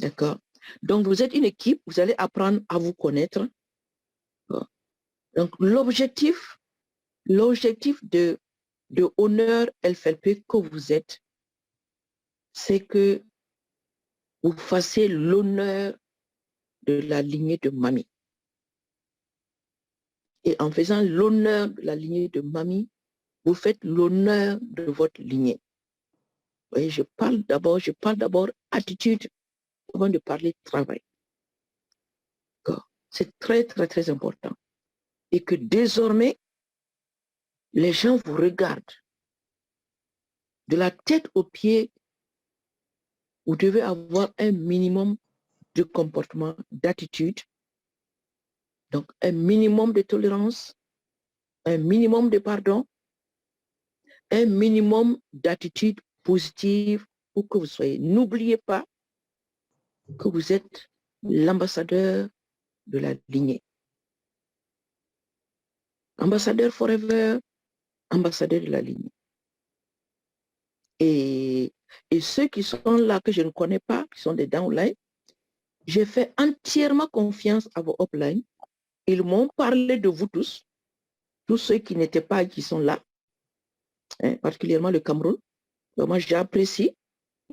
D'accord? Donc, vous êtes une équipe, vous allez apprendre à vous connaître. Donc, l'objectif de Honneur LFLP que vous êtes, c'est que vous fassiez l'honneur de la lignée de mamie. Et en faisant l'honneur de la lignée de mamie, vous faites l'honneur de votre lignée. Vous voyez, je parle d'abord attitude avant de parler travail. C'est très, très, très important. Et que désormais, les gens vous regardent. De la tête aux pieds, vous devez avoir un minimum de comportement, d'attitude, donc un minimum de tolérance, un minimum de pardon, un minimum d'attitude positive où que vous soyez. N'oubliez pas que vous êtes l'ambassadeur de la lignée. Ambassadeur forever, ambassadeur de la lignée. Et ceux qui sont là, que je ne connais pas, qui sont des downline, j'ai fait entièrement confiance à vos upline. Ils m'ont parlé de vous tous ceux qui n'étaient pas, qui sont là, hein, particulièrement le Cameroun. Donc, moi, j'apprécie.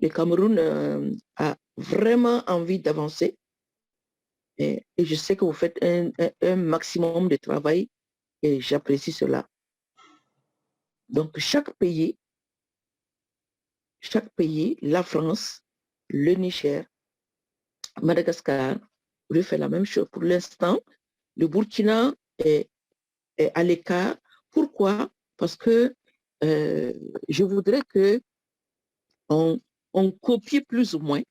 Le Cameroun a vraiment envie d'avancer. Et je sais que vous faites un maximum de travail et j'apprécie cela. Donc, chaque pays, la France, le Niger, Madagascar, vous fait la même chose. Pour l'instant, le Burkina est à l'écart. Pourquoi? Parce que je voudrais que on copie plus ou moins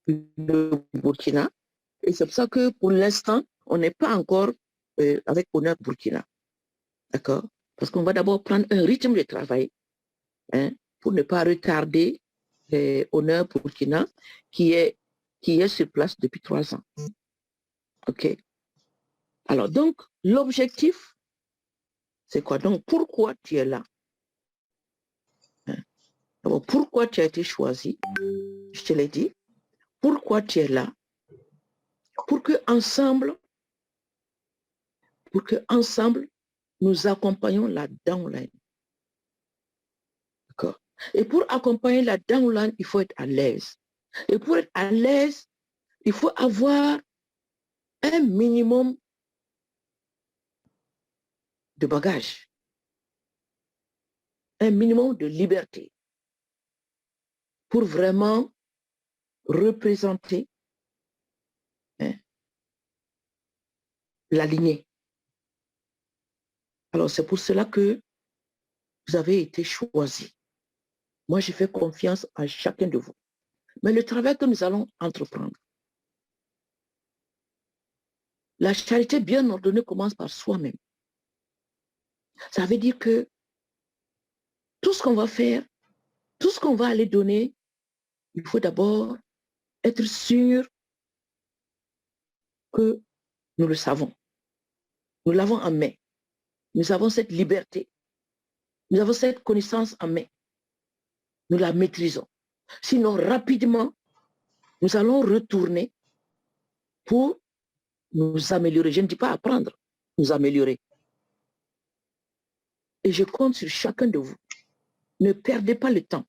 le Burkina. Et c'est pour ça que pour l'instant, on n'est pas encore avec Honneur Burkina. D'accord? Parce qu'on va d'abord prendre un rythme de travail, hein, pour ne pas retarder Honneur Burkina qui est sur place depuis 3 ans. OK? Alors, donc, l'objectif, c'est quoi? Donc, pourquoi tu es là? Hein? Alors, pourquoi tu as été choisi? Je te l'ai dit. Pourquoi tu es là? Pour que ensemble, nous accompagnions la downline. D'accord? Et pour accompagner la downline, il faut être à l'aise. Et pour être à l'aise, il faut avoir un minimum de bagage, un minimum de liberté pour vraiment représenter, hein, la lignée. Alors, c'est pour cela que vous avez été choisi. Moi, je fais confiance à chacun de vous. Mais le travail que nous allons entreprendre, la charité bien ordonnée commence par soi-même. Ça veut dire que tout ce qu'on va faire, tout ce qu'on va aller donner, il faut d'abord être sûr que nous le savons. Nous l'avons en main. Nous avons cette liberté. Nous avons cette connaissance en main. Nous la maîtrisons. Sinon, rapidement, nous allons retourner pour nous améliorer. Je ne dis pas apprendre, nous améliorer. Et je compte sur chacun de vous. Ne perdez pas le temps.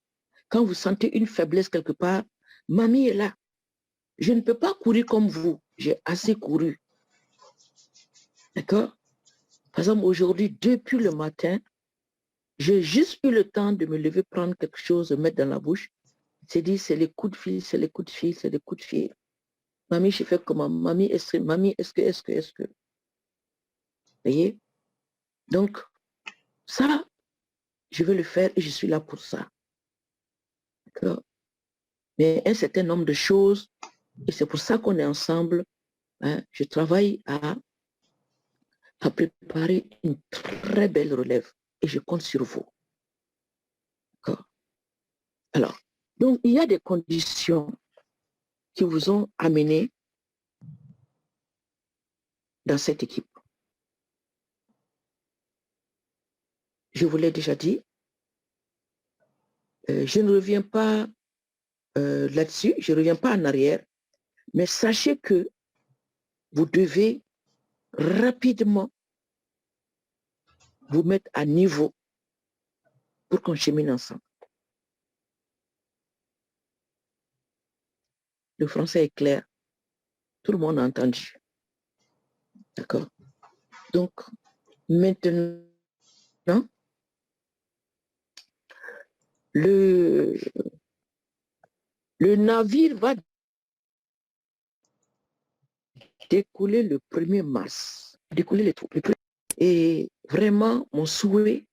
Quand vous sentez une faiblesse quelque part, mamie est là. Je ne peux pas courir comme vous. J'ai assez couru. D'accord? Par exemple, aujourd'hui, depuis le matin, j'ai juste eu le temps de me lever, prendre quelque chose, de mettre dans la bouche. C'est dit, c'est les coups de fil, c'est les coups de fil, c'est les coups de fil. Mamie, je fais comment? Mamie, est-ce que? Vous voyez? Donc, ça, je vais le faire et je suis là pour ça. D'accord? Mais un certain nombre de choses, et c'est pour ça qu'on est ensemble, hein, je travaille à préparer une très belle relève et je compte sur vous. D'accord? Alors, donc, il y a des conditions qui vous ont amené dans cette équipe. Je vous l'ai déjà dit, je ne reviens pas là-dessus, je ne reviens pas en arrière. Mais sachez que vous devez rapidement vous mettre à niveau pour qu'on chemine ensemble. Le français est clair. Tout le monde a entendu. D'accord? Donc, maintenant, le navire va décoller le 1er mars. Décoller les troupes. Et vraiment, mon souhait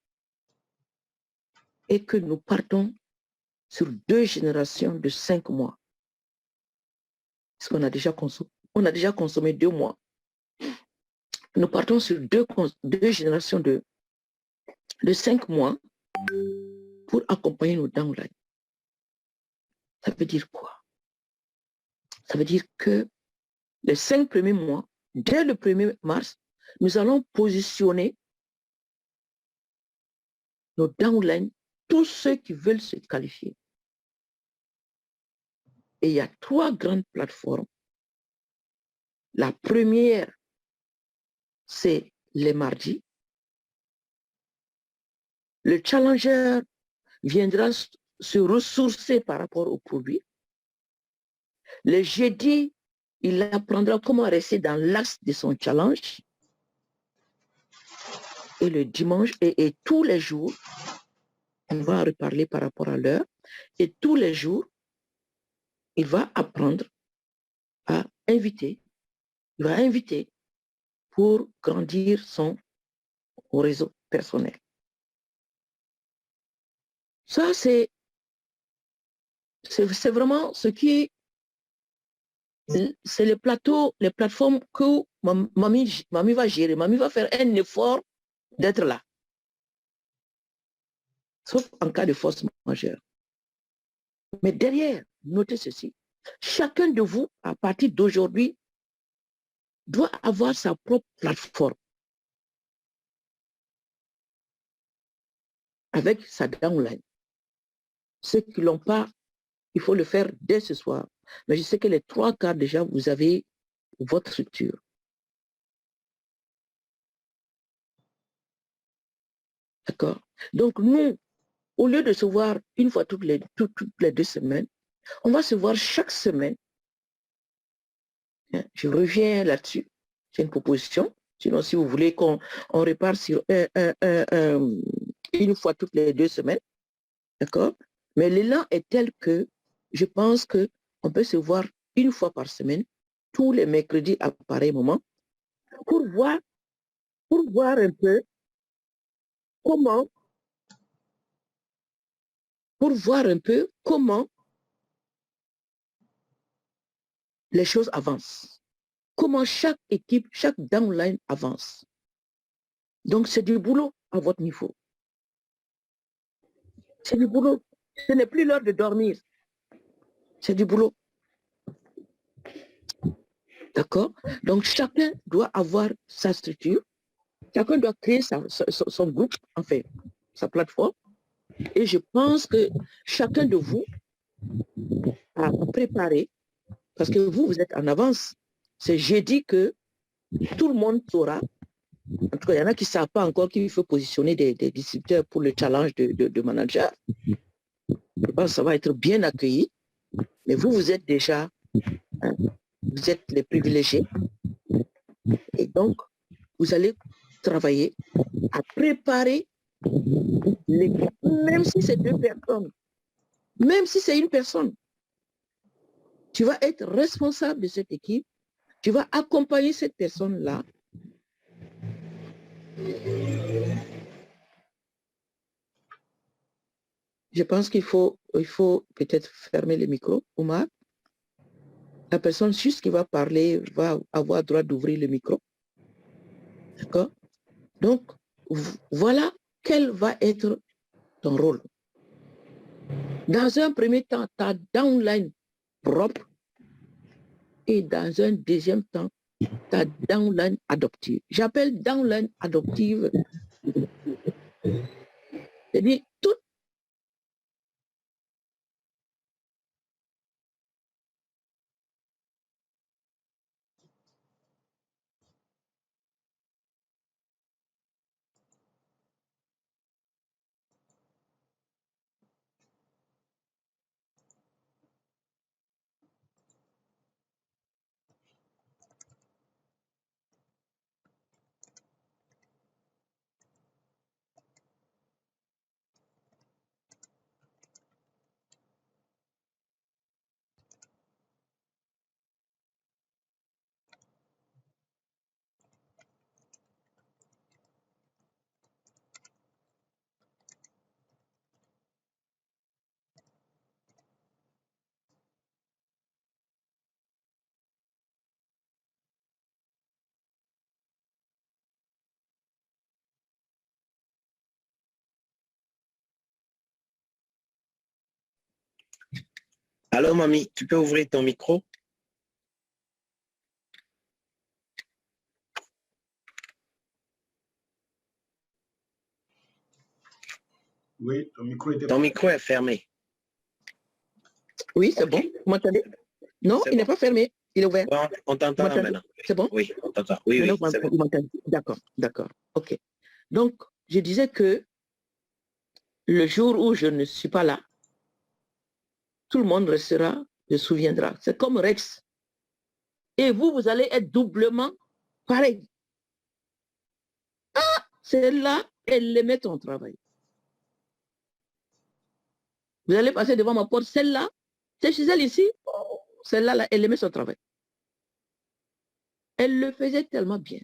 est que nous partons sur 2 générations de 5 mois. Parce qu'on a déjà consommé, on a déjà consommé 2 mois. Nous partons sur deux générations de 5 mois pour accompagner nos downlines. Ça veut dire quoi? Ça veut dire que les 5 premiers mois, dès le 1er mars, nous allons positionner nos downlines, tous ceux qui veulent se qualifier. Et il y a 3 grandes plateformes. La première, c'est les mardis. Le challenger viendra se ressourcer par rapport au produit. Le jeudi, il apprendra comment rester dans l'axe de son challenge. Et le dimanche, et tous les jours, on va en reparler par rapport à l'heure, et tous les jours, il va apprendre à inviter, il va inviter pour grandir son réseau personnel. Ça, c'est vraiment ce qui est, c'est les plateformes que mamie va gérer. Mamie va faire un effort d'être là. Sauf en cas de force majeure. Mais derrière, notez ceci. Chacun de vous, à partir d'aujourd'hui, doit avoir sa propre plateforme. Avec sa downline. Ceux qui ne l'ont pas, il faut le faire dès ce soir. Mais je sais que les 3 quarts déjà, vous avez votre structure. D'accord? Donc nous, au lieu de se voir une fois toutes les 2 semaines, on va se voir chaque semaine. Je reviens là-dessus. C'est une proposition. Sinon, si vous voulez qu'on repart sur une fois toutes les 2 semaines, d'accord? Mais l'élan est tel que je pense qu'on peut se voir une fois par semaine, tous les mercredis à pareil moment, pour voir un peu comment les choses avancent. Comment chaque équipe, chaque downline avance. Donc, c'est du boulot à votre niveau. C'est du boulot. Ce n'est plus l'heure de dormir. C'est du boulot. D'accord? Donc, chacun doit avoir sa structure. Chacun doit créer son groupe, enfin, sa plateforme. Et je pense que chacun de vous a préparé, parce que vous êtes en avance. C'est jeudi que tout le monde saura. En tout cas, il y en a qui ne savent pas encore qu'il faut positionner des distributeurs pour le challenge de manager. Je pense que ça va être bien accueilli. Mais vous êtes déjà, hein, vous êtes les privilégiés. Et donc, vous allez travailler à préparer l'équipe, même si c'est 2 personnes, même si c'est une personne. Tu vas être responsable de cette équipe. Tu vas accompagner cette personne-là. Je pense qu'il faut peut-être fermer le micro, Omar. La personne juste qui va parler va avoir droit d'ouvrir le micro. D'accord? Donc, voilà quel va être ton rôle. Dans un premier temps, ta downline propre et dans un deuxième temps, ta downline adoptive. J'appelle downline adoptive, c'est-à-dire toute Allô, mamie, tu peux ouvrir ton micro? Oui, ton micro est fermé. Oui, c'est bon. Vous m'entendez? Non, il n'est pas fermé. Il est ouvert. Bon, on t'entend maintenant. C'est bon? Oui, on t'entend. Oui, oui, c'est bon. D'accord, d'accord. OK. Donc, je disais que le jour où je ne suis pas là, tout le monde restera, se souviendra. C'est comme Rex. Et vous, vous allez être doublement pareil. Ah, celle-là, elle aimait ton travail. Vous allez passer devant ma porte, celle-là, c'est chez elle ici, oh, celle-là, là, elle aimait son travail. Elle le faisait tellement bien.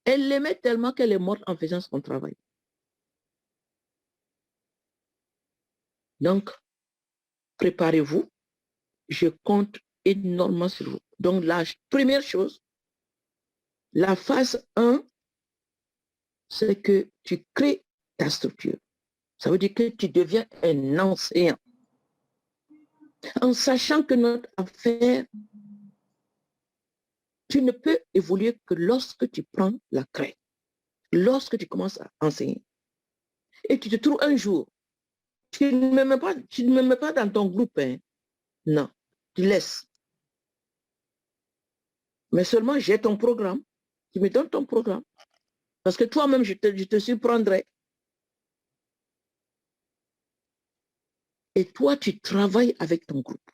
Elle l'aimait tellement qu'elle est morte en faisant son travail. Donc, préparez-vous. Je compte énormément sur vous. Donc, la première chose, la phase 1, c'est que tu crées ta structure. Ça veut dire que tu deviens un enseignant. En sachant que notre affaire, tu ne peux évoluer que lorsque tu prends la craie, lorsque tu commences à enseigner. Et tu te trouves un jour, tu ne me mets pas dans ton groupe, hein. Non, tu laisses. Mais seulement j'ai ton programme, tu me donnes ton programme. Parce que toi-même, je te surprendrai. Et toi, tu travailles avec ton groupe.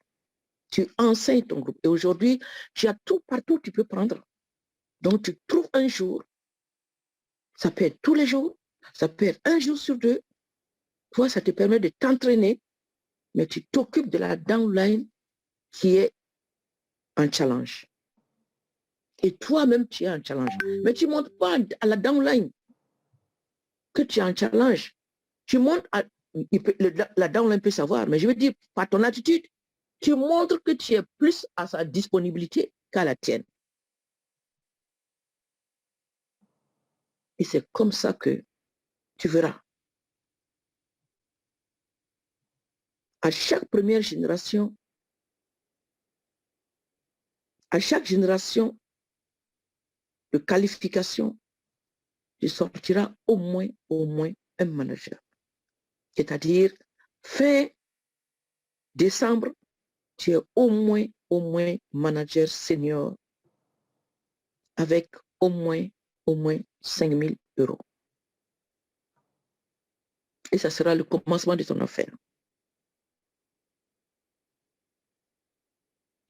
Tu enseignes ton groupe. Et aujourd'hui, tu as tout partout, tu peux prendre. Donc, tu trouves un jour. Ça peut être tous les jours. Ça peut être un jour sur deux. Toi, ça te permet de t'entraîner, mais tu t'occupes de la downline qui est un challenge. Et toi-même, tu es un challenge. Mais tu ne montres pas à la downline que tu es un challenge. Tu montres à... la downline peut savoir, mais je veux dire, par ton attitude, tu montres que tu es plus à sa disponibilité qu'à la tienne. Et c'est comme ça que tu verras. À chaque première génération, à chaque génération de qualification, tu sortiras au moins un manager. C'est-à-dire, fin décembre, tu es au moins manager senior avec au moins 5 000 euros. Et ça sera le commencement de ton affaire.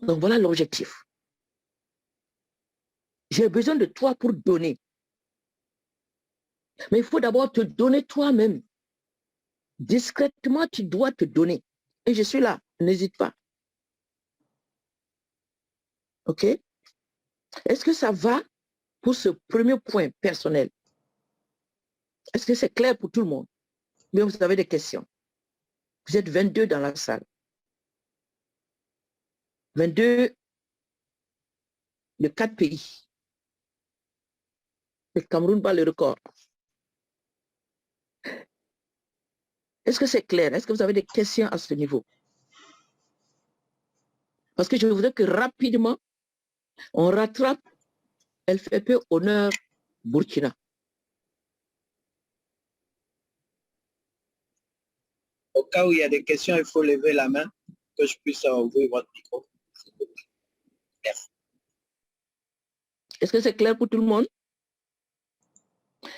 Donc voilà l'objectif. J'ai besoin de toi pour donner. Mais il faut d'abord te donner toi-même. Discrètement, tu dois te donner. Et je suis là, n'hésite pas. OK? Est-ce que ça va pour ce premier point personnel? Est-ce que c'est clair pour tout le monde? Mais vous avez des questions. Vous êtes 22 dans la salle. 22 de 4 pays. Le Cameroun bat le record. Est-ce que c'est clair? Est-ce que vous avez des questions à ce niveau? Parce que je voudrais que rapidement, on rattrape LFP Honneur Burkina. Au cas où il y a des questions, il faut lever la main que je puisse ouvrir votre micro. Merci. Est-ce que c'est clair pour tout le monde?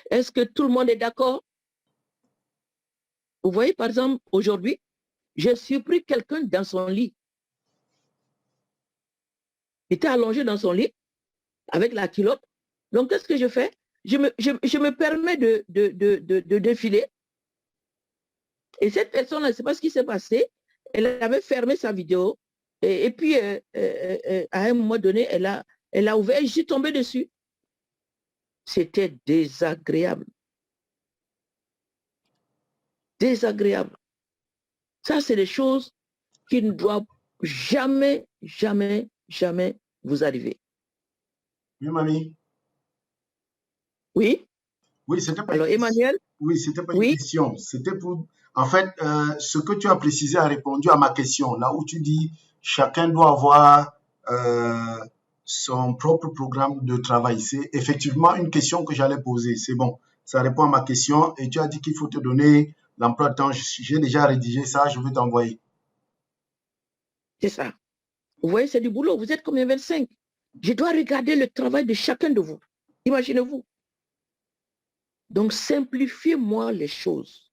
Est-ce que tout le monde est d'accord? Vous voyez, par exemple, aujourd'hui, j'ai surpris quelqu'un dans son lit. Il était allongé dans son lit avec la culotte. Donc, qu'est-ce que je fais? Je me permets de défiler. Et cette personne-là, je ne sais pas ce qui s'est passé. Elle avait fermé sa vidéo. Et puis, à un moment donné, elle a ouvert et je suis tombé dessus. C'était désagréable. Désagréable. Ça, c'est des choses qui ne doivent jamais vous arriver. Oui, mamie. Oui? Oui, c'était pas Alors, Emmanuel? Oui, c'était pas une question. C'était pour... En fait, ce que tu as précisé a répondu à ma question, là où tu dis chacun doit avoir son propre programme de travail. C'est effectivement une question que j'allais poser. C'est bon, ça répond à ma question et tu as dit qu'il faut te donner l'emploi de temps. J'ai déjà rédigé ça, je vais t'envoyer. C'est ça. Vous voyez, c'est du boulot. Vous êtes combien? 25. Je dois regarder le travail de chacun de vous. Imaginez-vous. Donc, simplifiez-moi les choses.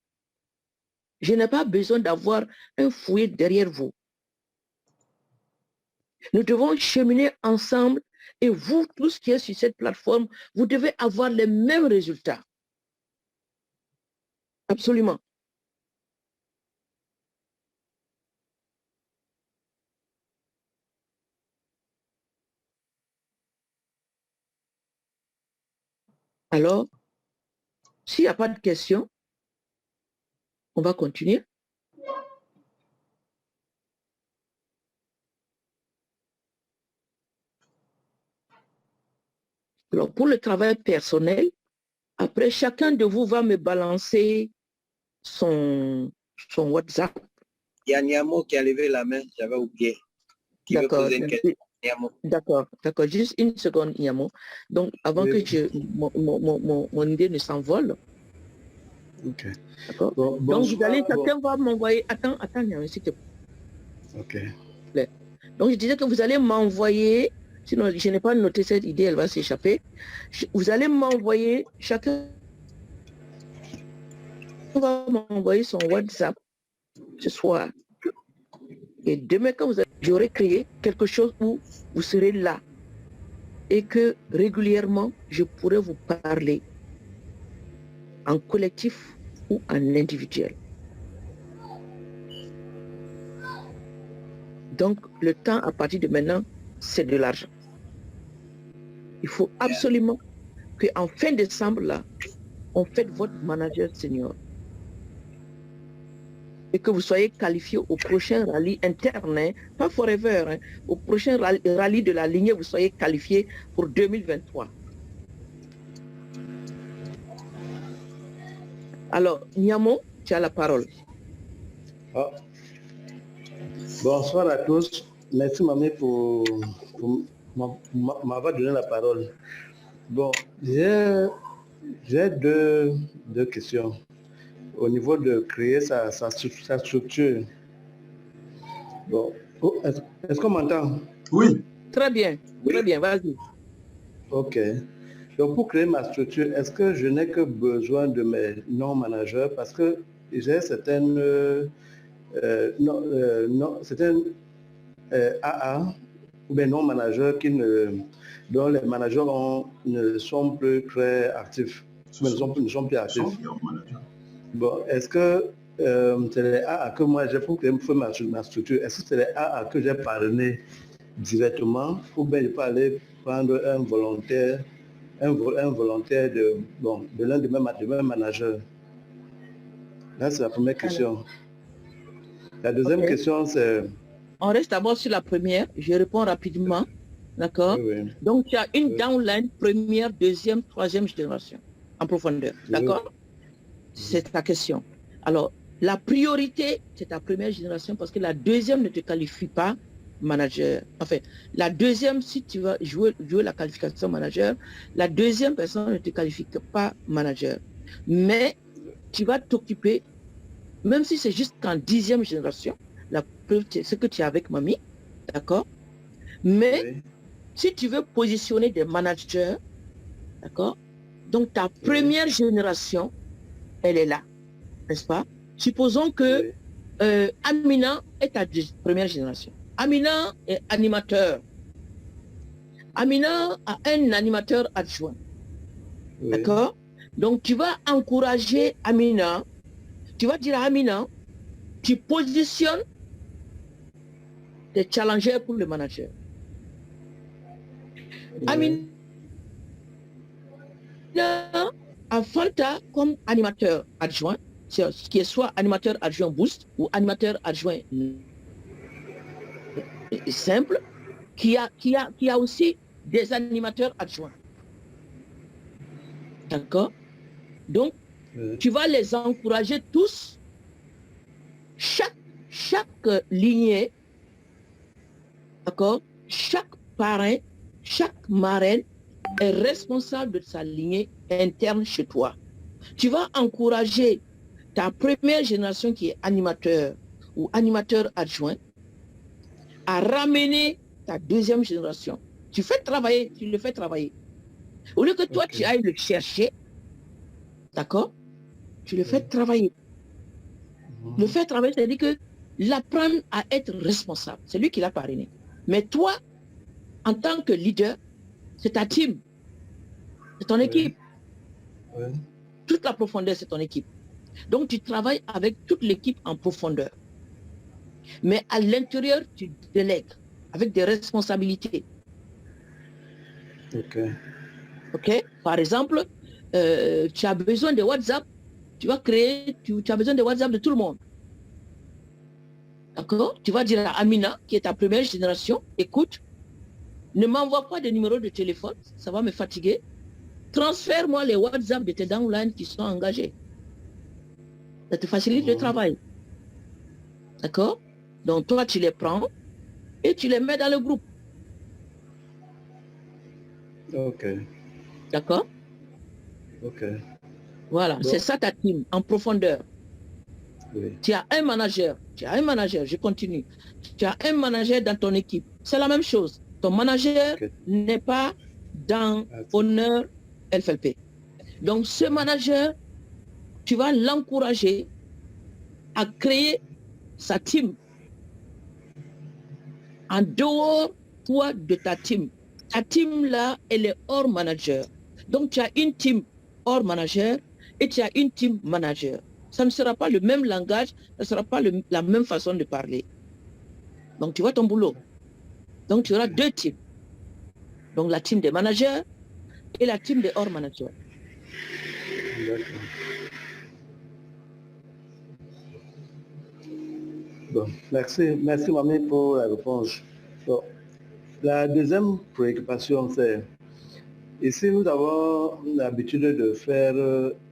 Je n'ai pas besoin d'avoir un fouet derrière vous. Nous devons cheminer ensemble et vous, tous qui êtes sur cette plateforme, vous devez avoir les mêmes résultats. Absolument. Alors, s'il n'y a pas de questions, on va continuer. Alors, pour le travail personnel, après, chacun de vous va me balancer son WhatsApp. Il y a Niamo qui a levé la main, j'avais oublié. Qui veut poser une question? D'accord, juste une seconde, Niamo. Donc, avant que mon idée ne s'envole. Ok. D'accord. Bon, donc, vous allez, chacun va m'envoyer. Attends, Niamo, s'il te plaît. Ok. Donc, je disais que vous allez m'envoyer, sinon je n'ai pas noté cette idée, elle va s'échapper. Vous allez m'envoyer, chacun va m'envoyer son WhatsApp ce soir. Et demain, quand j'aurai créé quelque chose où vous serez là et que régulièrement, je pourrai vous parler en collectif ou en individuel. Donc, le temps à partir de maintenant, c'est de l'argent. Il faut absolument qu'en fin décembre, là, on fête votre manager senior. Et que vous soyez qualifié au prochain rallye interne, hein, pas forever, hein, au prochain rallye de la lignée, vous soyez qualifié pour 2023. Alors, Niamo, tu as la parole. Oh. Bonsoir à tous. Merci, Mamie, pour m'avoir donné la parole. Bon, j'ai deux questions. Au niveau de créer sa structure. Bon, est-ce qu'on m'entend? Oui. Très bien, vas-y. Ok. Donc, pour créer ma structure, est-ce que je n'ai que besoin de mes non-managers? Parce que j'ai certaines... certains AA ou bien non-managers dont les managers ne sont plus très actifs. Ne sont plus actifs. Bon, est-ce que c'est les AA que moi j'ai pour créer ma structure? Est-ce que c'est les AA que j'ai parrainé directement ou bien je peux aller prendre un volontaire de l'un de mes managers? Là, c'est la première question. La deuxième question, c'est... On reste d'abord sur la première. Je réponds rapidement. D'accord? Oui. Donc, tu as une downline, première, deuxième, troisième génération, en profondeur. D'accord? C'est ta question. Alors, la priorité, c'est ta première génération parce que la deuxième ne te qualifie pas manager. Enfin, la deuxième, si tu vas jouer la qualification manager, la deuxième personne ne te qualifie pas manager. Mais tu vas t'occuper, même si c'est juste qu'en 10e génération, la preuve, c'est ce que tu as avec Mamie, d'accord? Mais si tu veux positionner des managers, d'accord? Donc ta première génération, elle est là, n'est-ce pas? Supposons que Amina est ta première génération. Amina est animateur. Amina a un animateur adjoint. D'accord? Donc tu vas encourager Amina. Tu vas dire à Amina, tu positionnes des challengers pour le manager. Amina a Fanta comme animateur adjoint, qui est soit animateur adjoint boost ou animateur adjoint simple, qui a aussi des animateurs adjoints. D'accord? Donc, tu vas les encourager tous lignée, d'accord, chaque parrain, chaque marraine est responsable de sa lignée interne chez toi. Tu vas encourager ta première génération qui est animateur ou animateur adjoint à ramener ta deuxième génération. Tu le fais travailler. Au lieu que toi, tu ailles le chercher, d'accord, tu le fais travailler. Le faire travailler, c'est-à-dire que l'apprendre à être responsable. C'est lui qui l'a parrainé. Mais toi, en tant que leader, c'est ta team. C'est ton équipe. Toute la profondeur, c'est ton équipe. Donc, tu travailles avec toute l'équipe en profondeur. Mais à l'intérieur, tu délègues avec des responsabilités. OK? Par exemple, tu as besoin de WhatsApp, tu as besoin de WhatsApp de tout le monde. D'accord? Tu vas dire à Amina, qui est ta première génération, écoute, ne m'envoie pas de numéro de téléphone, ça va me fatiguer. Transfère-moi les WhatsApp de tes downlines qui sont engagés. Ça te facilite le travail. D'accord? Donc toi, tu les prends et tu les mets dans le groupe. Ok. D'accord? Ok. Voilà, Bon. c'est ça ta team, en profondeur. Oui. Tu as un manager, je continue. Tu as un manager dans ton équipe. C'est la même chose. Ton manager n'est pas dans Honneur FLP. Donc ce manager, tu vas l'encourager à créer sa team en dehors, toi, de ta team. Ta team là, elle est hors manager. Donc tu as une team hors manager et tu as une team manager. Ça ne sera pas le même langage, ça ne sera pas la même façon de parler. Donc tu vois ton boulot. Donc tu auras deux teams. Donc la team des managers et la team des hors managers. D'accord. Bon, merci Mamie pour la réponse. Bon, la deuxième préoccupation, c'est ici nous avons l'habitude de faire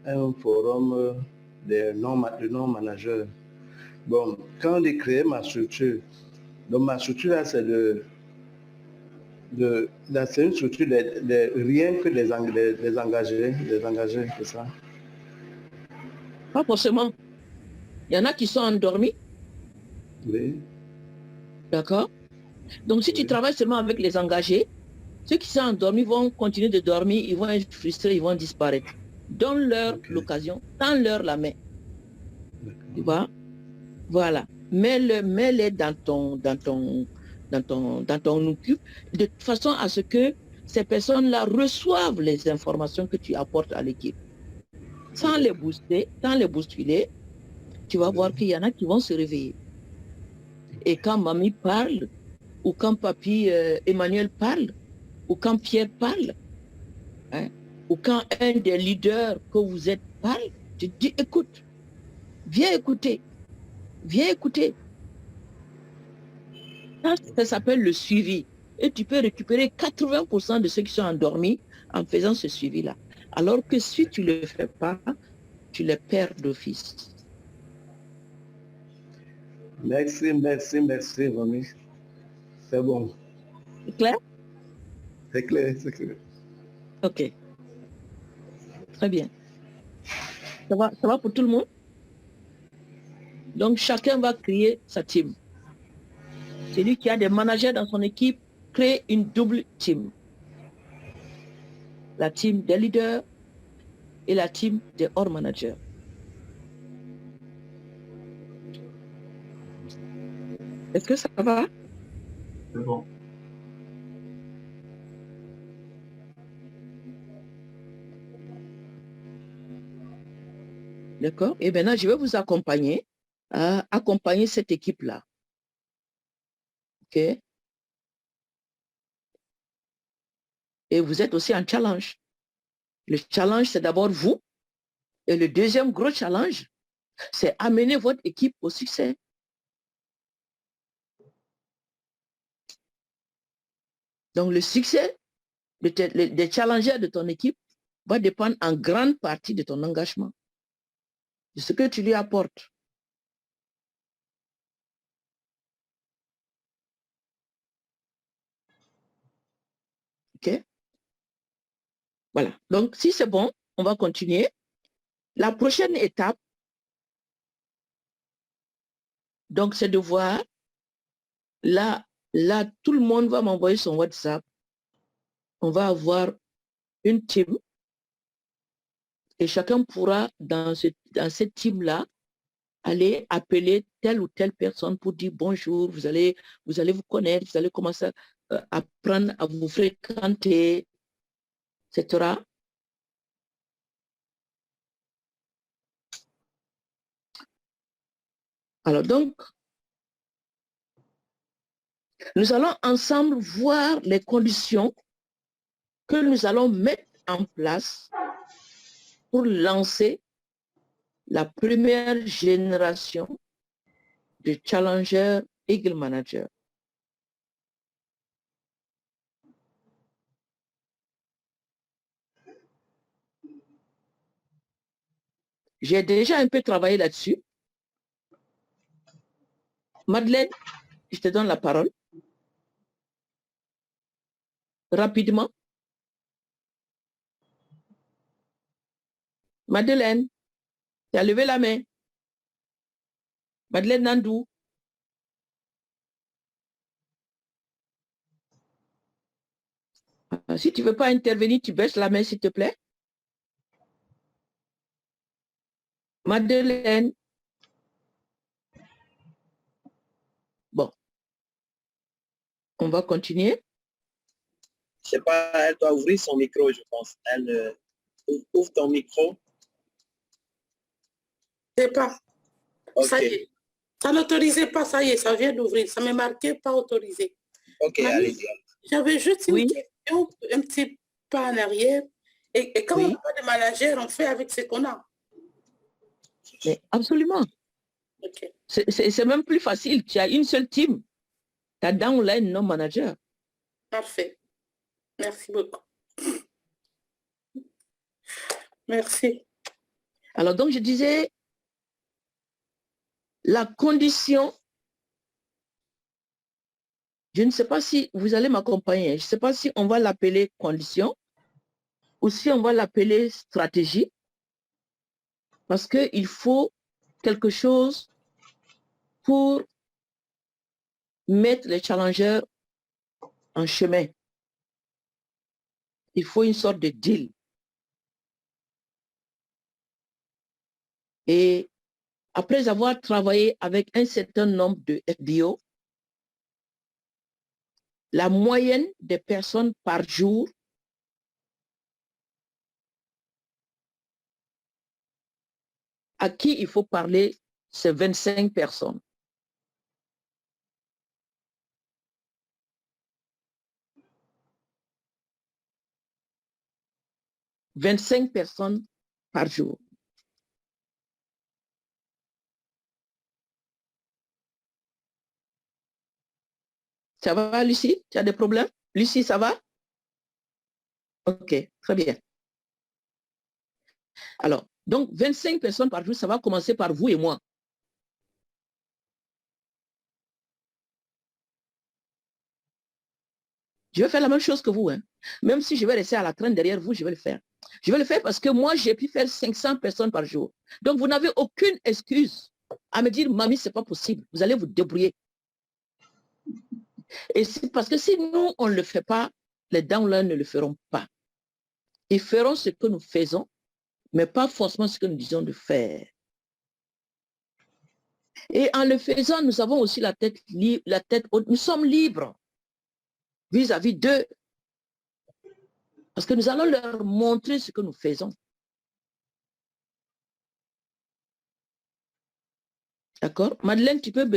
un forum de non-managers. Bon, quand j'ai créé ma structure, donc ma structure là, c'est c'est une structure rien que les engagés, c'est ça? Pas forcément. Il y en a qui sont endormis. Oui. D'accord? Donc si tu travailles seulement avec les engagés, ceux qui sont endormis vont continuer de dormir, ils vont être frustrés, ils vont disparaître. Donne-leur l'occasion, tends-leur la main. Tu vois? Voilà. Mets-les dans ton occupe, de façon à ce que ces personnes-là reçoivent les informations que tu apportes à l'équipe. Sans les booster, sans les bousculer, tu vas voir qu'il y en a qui vont se réveiller. Et quand mamie parle, ou quand papy Emmanuel parle, ou quand Pierre parle, hein, ou quand un des leaders que vous êtes parle, tu te dis, écoute, viens écouter. Ça s'appelle le suivi. Et tu peux récupérer 80% de ceux qui sont endormis en faisant ce suivi-là. Alors que si tu ne le fais pas, tu les perds d'office. Merci, Mamie. C'est bon. C'est clair? C'est clair. Ok. Très bien. Ça va pour tout le monde? Donc, chacun va créer sa team. Celui qui a des managers dans son équipe crée une double team. La team des leaders et la team des hors managers. Est-ce que ça va? C'est bon. D'accord? Et maintenant, je vais vous accompagner à accompagner cette équipe-là. OK? Et vous êtes aussi en challenge. Le challenge, c'est d'abord vous. Et le deuxième gros challenge, c'est amener votre équipe au succès. Donc, le succès des challengers de ton équipe va dépendre en grande partie de ton engagement, de ce que tu lui apportes. OK? Voilà. Donc, si c'est bon, on va continuer. La prochaine étape, donc, c'est de voir, là, tout le monde va m'envoyer son WhatsApp. On va avoir une team et chacun pourra, dans cette team-là, aller appeler telle ou telle personne pour dire bonjour, vous allez vous connaître, vous allez commencer à apprendre à vous fréquenter, etc. Alors donc, nous allons ensemble voir les conditions que nous allons mettre en place pour lancer la première génération de Challenger Eagle Manager. J'ai déjà un peu travaillé là-dessus. Madeleine, je te donne la parole. Rapidement. Madeleine, tu as levé la main. Madeleine Nandou. Si tu ne veux pas intervenir, tu baisses la main, s'il te plaît. Madeleine. Bon. On va continuer. Je sais pas, elle doit ouvrir son micro, je pense. Elle ouvre ton micro. Je sais pas. Okay. Ça y est. Ça n'autorisait pas, ça y est, ça vient d'ouvrir. Ça m'est marqué pas autorisé. Ok, allez-y. J'avais juste une question, un petit pas en arrière. Et quand on n'a pas de manager, on fait avec ce qu'on a. Mais absolument. Okay. C'est même plus facile. Tu as une seule team. Tu as downline non manager. Parfait. Merci beaucoup. Merci. Alors donc je disais, la condition, je ne sais pas si vous allez m'accompagner, je ne sais pas si on va l'appeler condition ou si on va l'appeler stratégie, parce qu'il faut quelque chose pour mettre les challengers en chemin. Il faut une sorte de deal. Et après avoir travaillé avec un certain nombre de FBO, la moyenne des personnes par jour à qui il faut parler, c'est 25 personnes. « 25 personnes par jour. » Ça va, Lucie? Tu as des problèmes? Lucie, ça va? Ok, très bien. Alors, donc 25 personnes par jour, ça va commencer par vous et moi. Je vais faire la même chose que vous. Hein. Même si je vais rester à la traîne derrière vous, je vais le faire. Je vais le faire parce que moi, j'ai pu faire 500 personnes par jour. Donc, vous n'avez aucune excuse à me dire, mamie, ce n'est pas possible. Vous allez vous débrouiller. Et c'est parce que si nous, on ne le fait pas, les downlines ne le feront pas. Ils feront ce que nous faisons, mais pas forcément ce que nous disons de faire. Et en le faisant, nous avons aussi la tête haute. Nous sommes libres vis-à-vis d'eux. Parce que nous allons leur montrer ce que nous faisons. D'accord? Madeleine, tu peux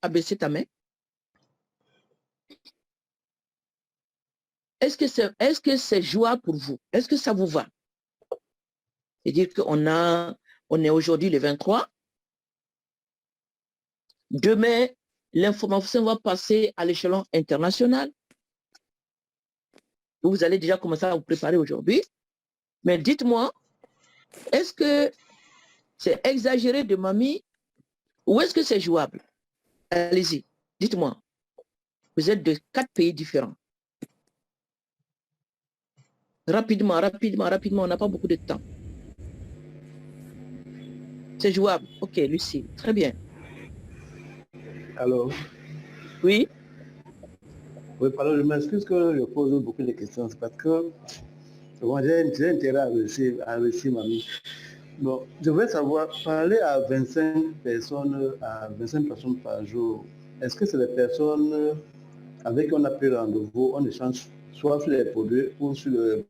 abaisser ta main. Est-ce que c'est jouable pour vous? Est-ce que ça vous va? C'est-à-dire qu'on est aujourd'hui le 23. Demain, l'information va passer à l'échelon international. Vous allez déjà commencer à vous préparer aujourd'hui. Mais dites-moi, est-ce que c'est exagéré de mamie ou est-ce que c'est jouable? Allez-y, dites-moi. Vous êtes de 4 pays différents. Rapidement, on n'a pas beaucoup de temps. C'est jouable. Ok, Lucie, très bien. Alors? Oui? Oui, pardon, je m'excuse que je pose beaucoup de questions. C'est parce que moi, j'ai intérêt à réussir, mamie. Bon, je voudrais savoir, parler à 25 personnes par jour, est-ce que c'est des personnes avec qui on a pris rendez-vous, on échange soit sur les produits ou sur le...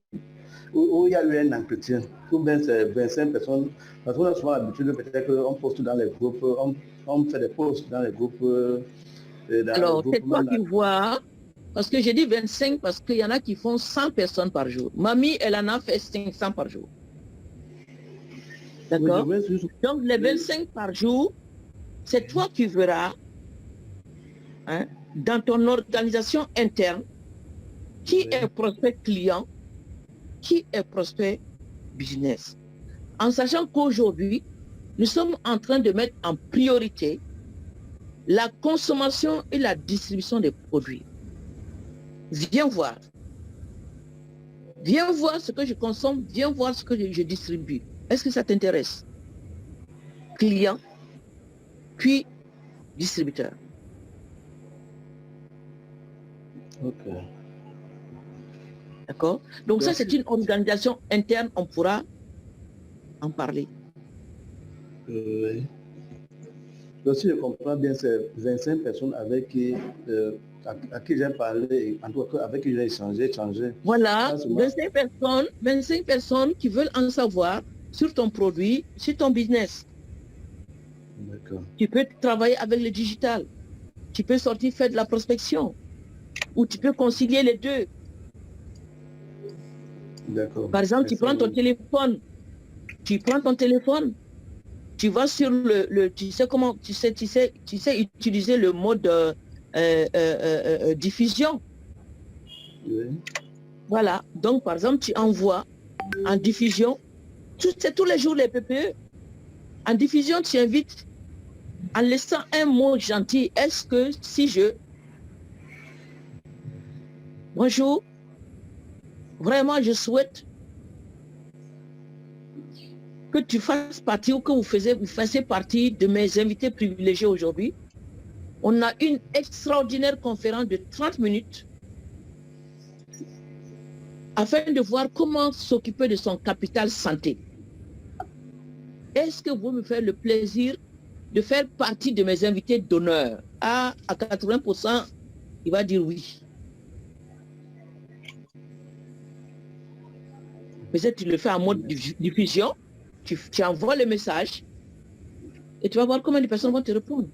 où il y a eu un entretien, ou bien c'est 25 personnes, parce qu'on a souvent l'habitude, peut-être qu'on poste dans les groupes, on fait des posts dans les groupes. Alors, c'est toi qui vois, parce que j'ai dit 25 parce qu'il y en a qui font 100 personnes par jour. Mamie, elle en a fait 500 par jour. D'accord? Donc, les 25 par jour, c'est toi qui verras, hein, dans ton organisation interne, qui est prospect client, qui est prospect business. En sachant qu'aujourd'hui, nous sommes en train de mettre en priorité la consommation et la distribution des produits. Viens voir. Viens voir ce que je consomme, viens voir ce que je distribue. Est-ce que ça t'intéresse? Client, puis distributeur. Ok. D'accord? Donc ça, c'est une organisation interne, on pourra en parler. Oui. Donc, si je comprends bien, c'est 25 personnes avec qui, à qui j'ai parlé, en tout cas avec qui j'ai échangé. Voilà, 25 personnes qui veulent en savoir sur ton produit, sur ton business. D'accord. Tu peux travailler avec le digital. Tu peux sortir faire de la prospection. Ou tu peux concilier les deux. D'accord. Par exemple, tu prends ton téléphone. Tu vas sur tu sais utiliser le mode diffusion. Oui. Voilà. Donc, par exemple, tu envoies en diffusion, c'est tous les jours les PPE. En diffusion, tu invites en laissant un mot gentil. Est-ce que si bonjour, vraiment, je souhaite que tu fasses partie ou que vous fassiez partie de mes invités privilégiés aujourd'hui. On a une extraordinaire conférence de 30 minutes afin de voir comment s'occuper de son capital santé. Est-ce que vous me faites le plaisir de faire partie de mes invités d'honneur? À 80%, il va dire oui. Peut-être tu le fais en mode diffusion, tu envoies le message et tu vas voir combien de personnes vont te répondre.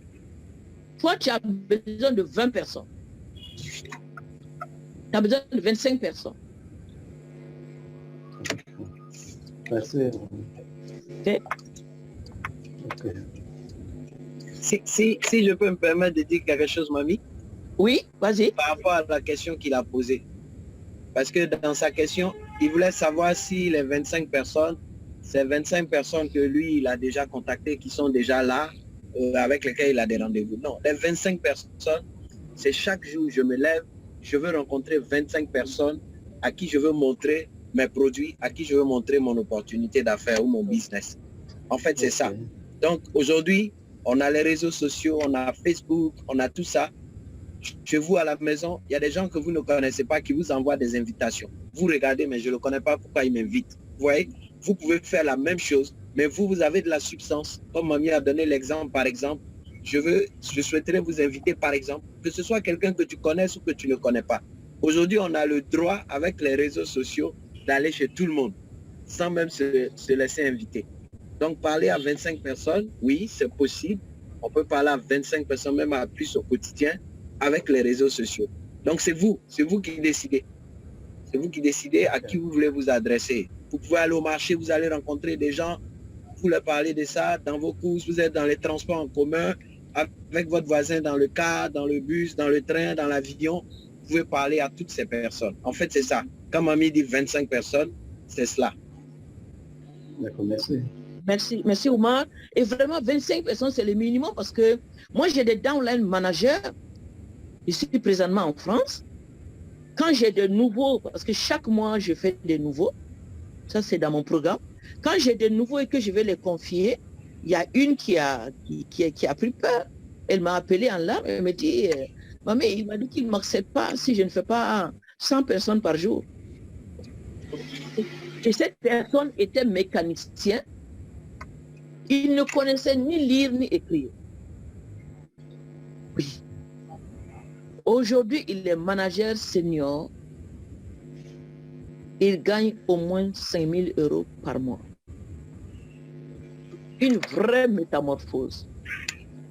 Toi, tu as besoin de 20 personnes. Tu as besoin de 25 personnes. Merci. Okay. Okay. Si je peux me permettre de dire quelque chose, mamie. Oui, vas-y. Par rapport à la question qu'il a posée. Parce que dans sa question, il voulait savoir si les 25 personnes, c'est 25 personnes que lui, il a déjà contactées, qui sont déjà là, avec lesquelles il a des rendez-vous. Non, les 25 personnes, c'est chaque jour, je me lève, je veux rencontrer 25 personnes à qui je veux montrer mes produits, à qui je veux montrer mon opportunité d'affaires ou mon business. En fait, c'est ça. Donc, aujourd'hui, on a les réseaux sociaux, on a Facebook, on a tout ça. Chez vous à la maison, il y a des gens que vous ne connaissez pas qui vous envoient des invitations. Vous regardez, mais je ne le connais pas, pourquoi ils m'invitent. Vous voyez, vous pouvez faire la même chose, mais vous avez de la substance. Comme Mamie a donné l'exemple, par exemple, je souhaiterais vous inviter, par exemple, que ce soit quelqu'un que tu connaisses ou que tu ne connais pas. Aujourd'hui, on a le droit, avec les réseaux sociaux, d'aller chez tout le monde, sans même se laisser inviter. Donc, parler à 25 personnes, oui, c'est possible. On peut parler à 25 personnes, même à plus au quotidien, avec les réseaux sociaux. Donc, c'est vous qui décidez. C'est vous qui décidez à qui vous voulez vous adresser. Vous pouvez aller au marché, vous allez rencontrer des gens, vous leur parlez de ça dans vos courses, vous êtes dans les transports en commun, avec votre voisin dans le car, dans le bus, dans le train, dans l'avion, vous pouvez parler à toutes ces personnes. En fait, c'est ça. Quand Mamie dit 25 personnes, c'est cela. D'accord, merci. Merci Oumar. Et vraiment, 25 personnes, c'est le minimum parce que moi, j'ai des downline managers ici présentement en France. quand j'ai de nouveaux, parce que chaque mois, je fais des nouveaux, ça c'est dans mon programme, quand j'ai des nouveaux et que je vais les confier, il y a une qui a pris peur. Elle m'a appelé en larmes, elle me dit, maman, il m'a dit qu'il ne m'accepte pas si je ne fais pas 100 personnes par jour. Et cette personne était mécanicien. Il ne connaissait ni lire ni écrire. Oui. Aujourd'hui, il est manager senior. Il gagne au moins 5 000 € par mois. Une vraie métamorphose.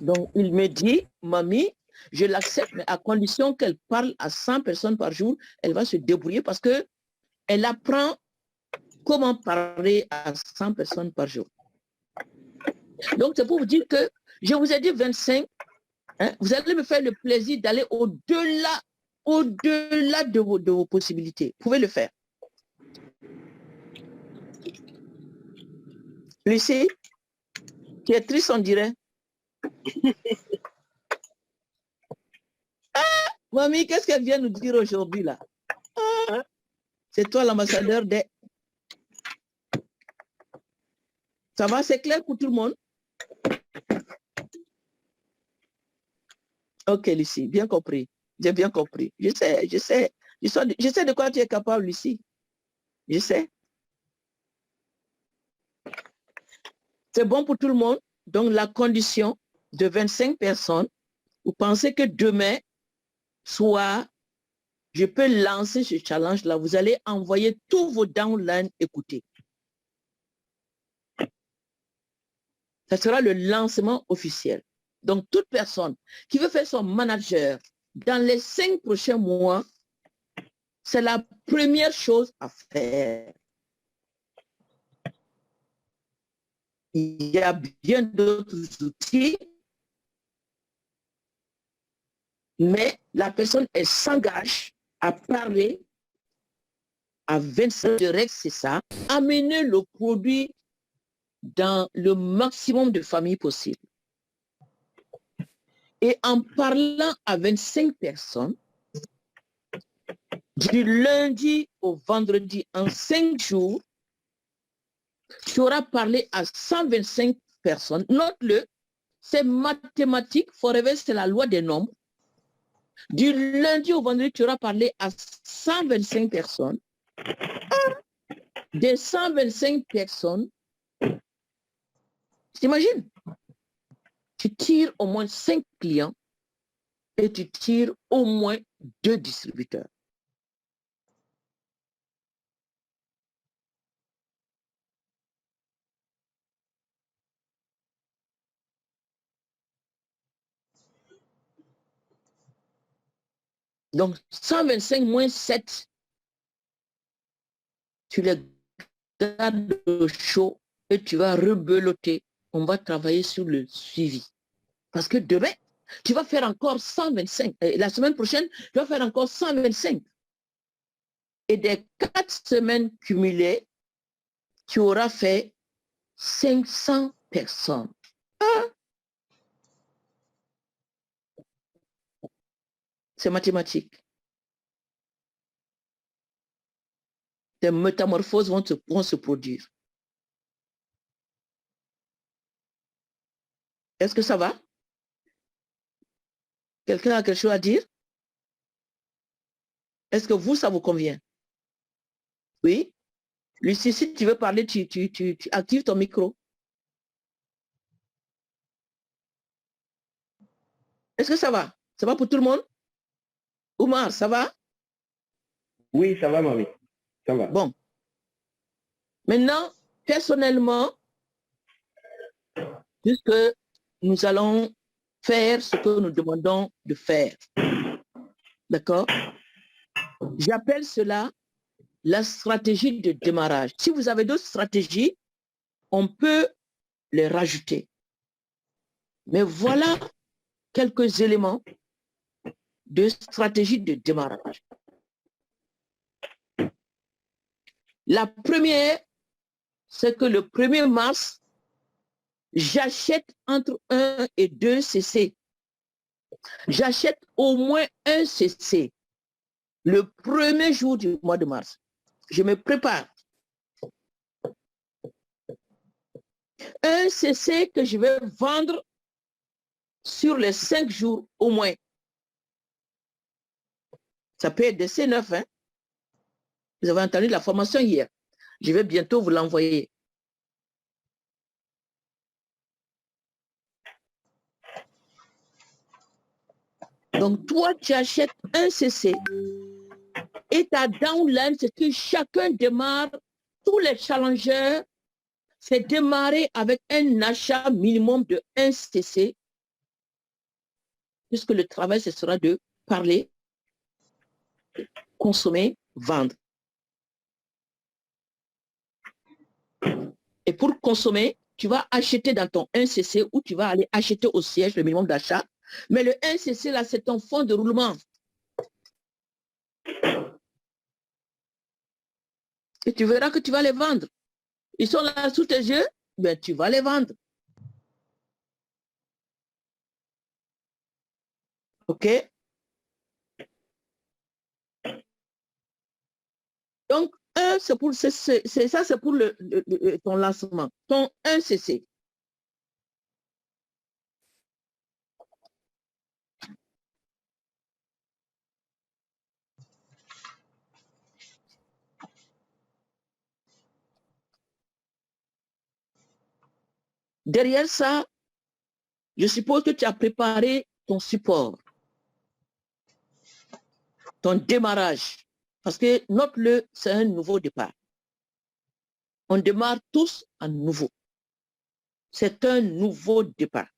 Donc, il me dit, mamie, je l'accepte, mais à condition qu'elle parle à 100 personnes par jour, elle va se débrouiller parce qu'elle apprend comment parler à 100 personnes par jour. Donc, c'est pour vous dire que je vous ai dit 25, hein, vous allez me faire le plaisir d'aller au-delà de vos possibilités. Vous pouvez le faire. Lucie, tu es triste, on dirait. Ah, mamie, qu'est-ce qu'elle vient nous dire aujourd'hui là? Ah, c'est toi l'ambassadeur des... Ça va, c'est clair pour tout le monde? Ok, Lucie, bien compris. J'ai bien compris. Je sais de quoi tu es capable, Lucie. Je sais. C'est bon pour tout le monde. Donc, la condition de 25 personnes, vous pensez que demain soir, je peux lancer ce challenge-là. Vous allez envoyer tous vos downlines écouter. Ça sera le lancement officiel. Donc, toute personne qui veut faire son manager dans les 5 prochains mois, c'est la première chose à faire. Il y a bien d'autres outils, mais la personne, elle s'engage à parler à 25 de règles, c'est ça, amener le produit dans le maximum de familles possible. Et en parlant à 25 personnes, du lundi au vendredi, en 5 jours, tu auras parlé à 125 personnes. Note-le, c'est mathématique, forever, c'est la loi des nombres. Du lundi au vendredi, tu auras parlé à 125 personnes. Des 125 personnes, t'imagines? Tu tires au moins 5 clients et tu tires au moins 2 distributeurs. Donc, 125 moins 7, tu les gardes au chaud et tu vas rebeloter. On va travailler sur le suivi. Parce que demain, tu vas faire encore 125. Et la semaine prochaine, tu vas faire encore 125. Et des 4 semaines cumulées, tu auras fait 500 personnes. Ah! C'est mathématique. Des métamorphoses vont se produire. Est-ce que ça va? Quelqu'un a quelque chose à dire? Est-ce que vous, ça vous convient? Oui? Lucie, si tu veux parler, tu actives ton micro. Est-ce que ça va? Ça va pour tout le monde? Oumar, ça va? Oui, ça va, mamie. Ça va. Bon. Maintenant, personnellement, puisque nous allons faire ce que nous demandons de faire. D'accord? J'appelle cela la stratégie de démarrage. Si vous avez d'autres stratégies, on peut les rajouter. Mais voilà quelques éléments de stratégie de démarrage. La première, c'est que le 1er mars, j'achète entre 1 et 2 CC. J'achète au moins un CC. Le premier jour du mois de mars, je me prépare. Un CC que je vais vendre sur les 5 jours au moins. Ça peut être des C9. Hein? Vous avez entendu la formation hier. Je vais bientôt vous l'envoyer. Donc, toi, tu achètes un CC et ta downline, c'est que chacun démarre, tous les challengers, c'est démarrer avec un achat minimum de 1 CC, puisque le travail, ce sera de parler, consommer, vendre. Et pour consommer, tu vas acheter dans ton 1 CC ou tu vas aller acheter au siège le minimum d'achat. Mais le 1 CC, là, c'est ton fonds de roulement. Et tu verras que tu vas les vendre. Ils sont là sous tes yeux, ben tu vas les vendre. OK? Donc, c'est pour ça, c'est pour ton lancement. Ton 1 CC. Derrière ça, je suppose que tu as préparé ton support, ton démarrage. Parce que note-le, c'est un nouveau départ. On démarre tous à nouveau. C'est un nouveau départ.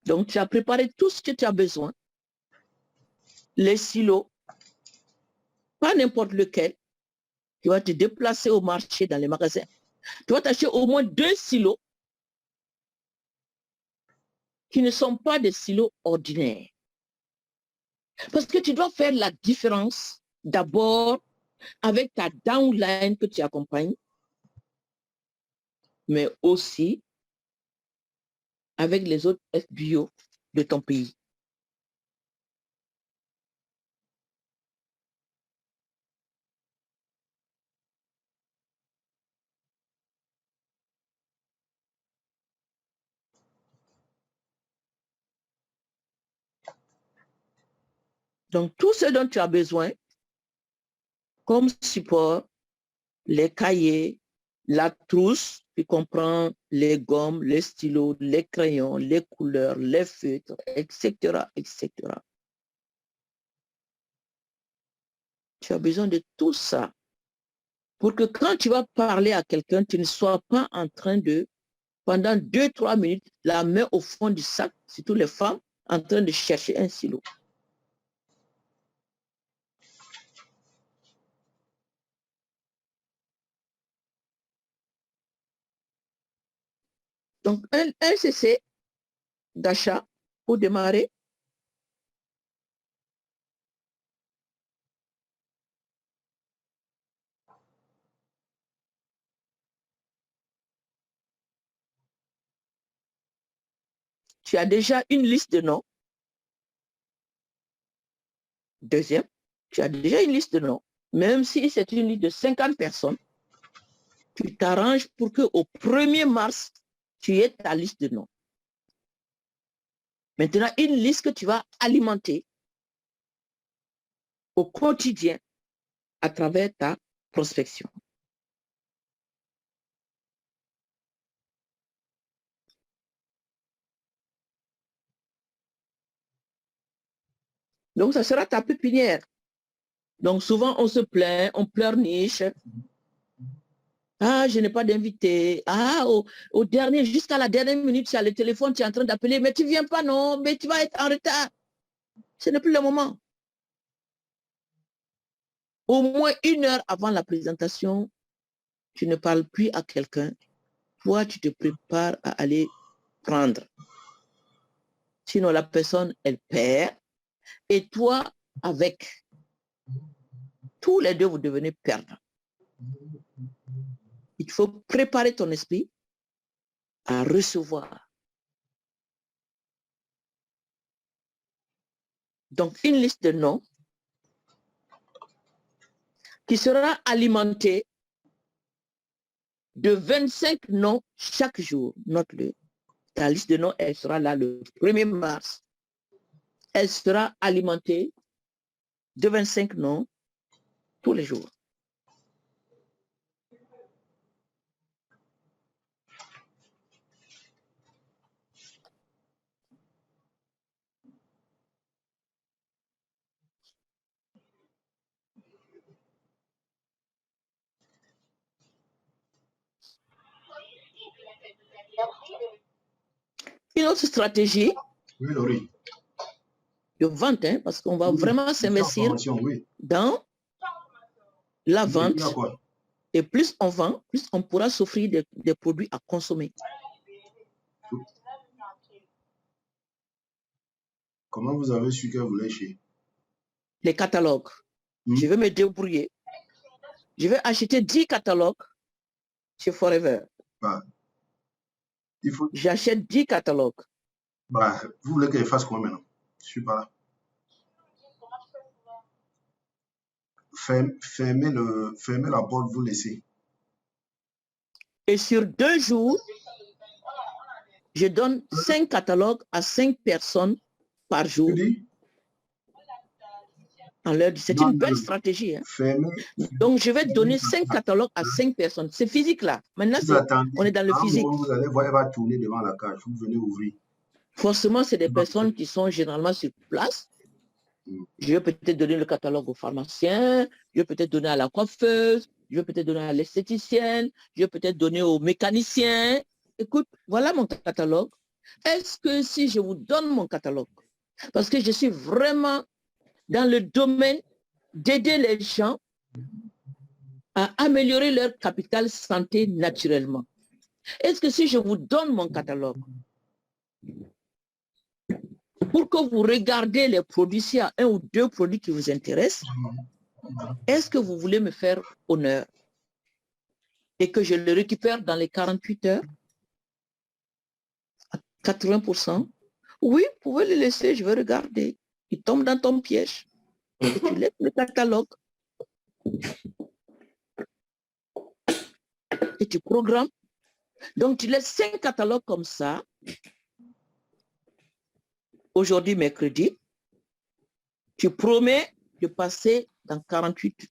Donc, tu as préparé tout ce que tu as besoin. Les silos, pas n'importe lequel. Tu vas te déplacer au marché, dans les magasins. Tu vas t'acheter au moins 2 silos qui ne sont pas des silos ordinaires. Parce que tu dois faire la différence d'abord avec ta downline que tu accompagnes, mais aussi avec les autres FBO de ton pays. Donc, tout ce dont tu as besoin, comme support, les cahiers, la trousse qui comprend les gommes, les stylos, les crayons, les couleurs, les feutres, etc., etc. Tu as besoin de tout ça pour que quand tu vas parler à quelqu'un, tu ne sois pas en train de, pendant 2-3 minutes, la main au fond du sac, surtout les femmes, en train de chercher un stylo. Donc, un CC d'achat pour démarrer. Tu as déjà une liste de noms. Deuxième, tu as déjà une liste de noms. Même si c'est une liste de 50 personnes, tu t'arranges pour qu'au 1er mars, tu aies ta liste de noms. Maintenant, une liste que tu vas alimenter au quotidien à travers ta prospection. Donc, ça sera ta pépinière. Donc, souvent, on se plaint, on pleurniche. Ah, je n'ai pas d'invité. Ah, au dernier, jusqu'à la dernière minute, tu as le téléphone, tu es en train d'appeler, mais tu ne viens pas, non, mais tu vas être en retard. Ce n'est plus le moment. Au moins 1 heure avant la présentation, tu ne parles plus à quelqu'un. Toi, tu te prépares à aller prendre. Sinon, la personne, elle perd. Et toi, avec. Tous les deux, vous devenez perdants. Il faut préparer ton esprit à recevoir. Donc, une liste de noms qui sera alimentée de 25 noms chaque jour. Note-le. Ta liste de noms, elle sera là le 1er mars. Elle sera alimentée de 25 noms tous les jours. Une autre stratégie de vente, hein, parce qu'on va vraiment s'investir dans la vente. Et plus on vend, plus on pourra s'offrir des produits à consommer. Comment vous avez su que vous lâchez? Les catalogues. Je vais me débrouiller. Je vais acheter 10 catalogues chez Forever. Bah, j'achète 10 catalogues. Bah, vous voulez que je fasse quoi maintenant? Je suis pas là. Fermez la porte, vous laissez. Et sur 2 jours, je donne 5 catalogues à 5 personnes par jour. C'est une belle stratégie. Hein? Donc, je vais donner 5 catalogues à 5 personnes. C'est physique là. Maintenant, on est dans le physique. Vous allez voir, elle va tourner devant la cage. Vous venez ouvrir. Forcément, c'est des personnes qui sont généralement sur place. Je vais peut-être donner le catalogue au pharmacien. Je vais peut-être donner à la coiffeuse. Je vais peut-être donner à l'esthéticienne. Je vais peut-être donner au mécanicien. Écoute, voilà mon catalogue. Est-ce que si je vous donne mon catalogue, parce que je suis vraiment dans le domaine d'aider les gens à améliorer leur capital santé naturellement. Est-ce que si je vous donne mon catalogue, pour que vous regardez les produits, s'il y a 1 ou 2 produits qui vous intéressent, est-ce que vous voulez me faire honneur et que je le récupère dans les 48 heures à 80%? Oui, vous pouvez le laisser, je vais regarder. Il tombe dans ton piège. Et tu laisses le catalogue. Et tu programmes. Donc, tu laisses 5 catalogues comme ça. Aujourd'hui, mercredi. Tu promets de passer dans 48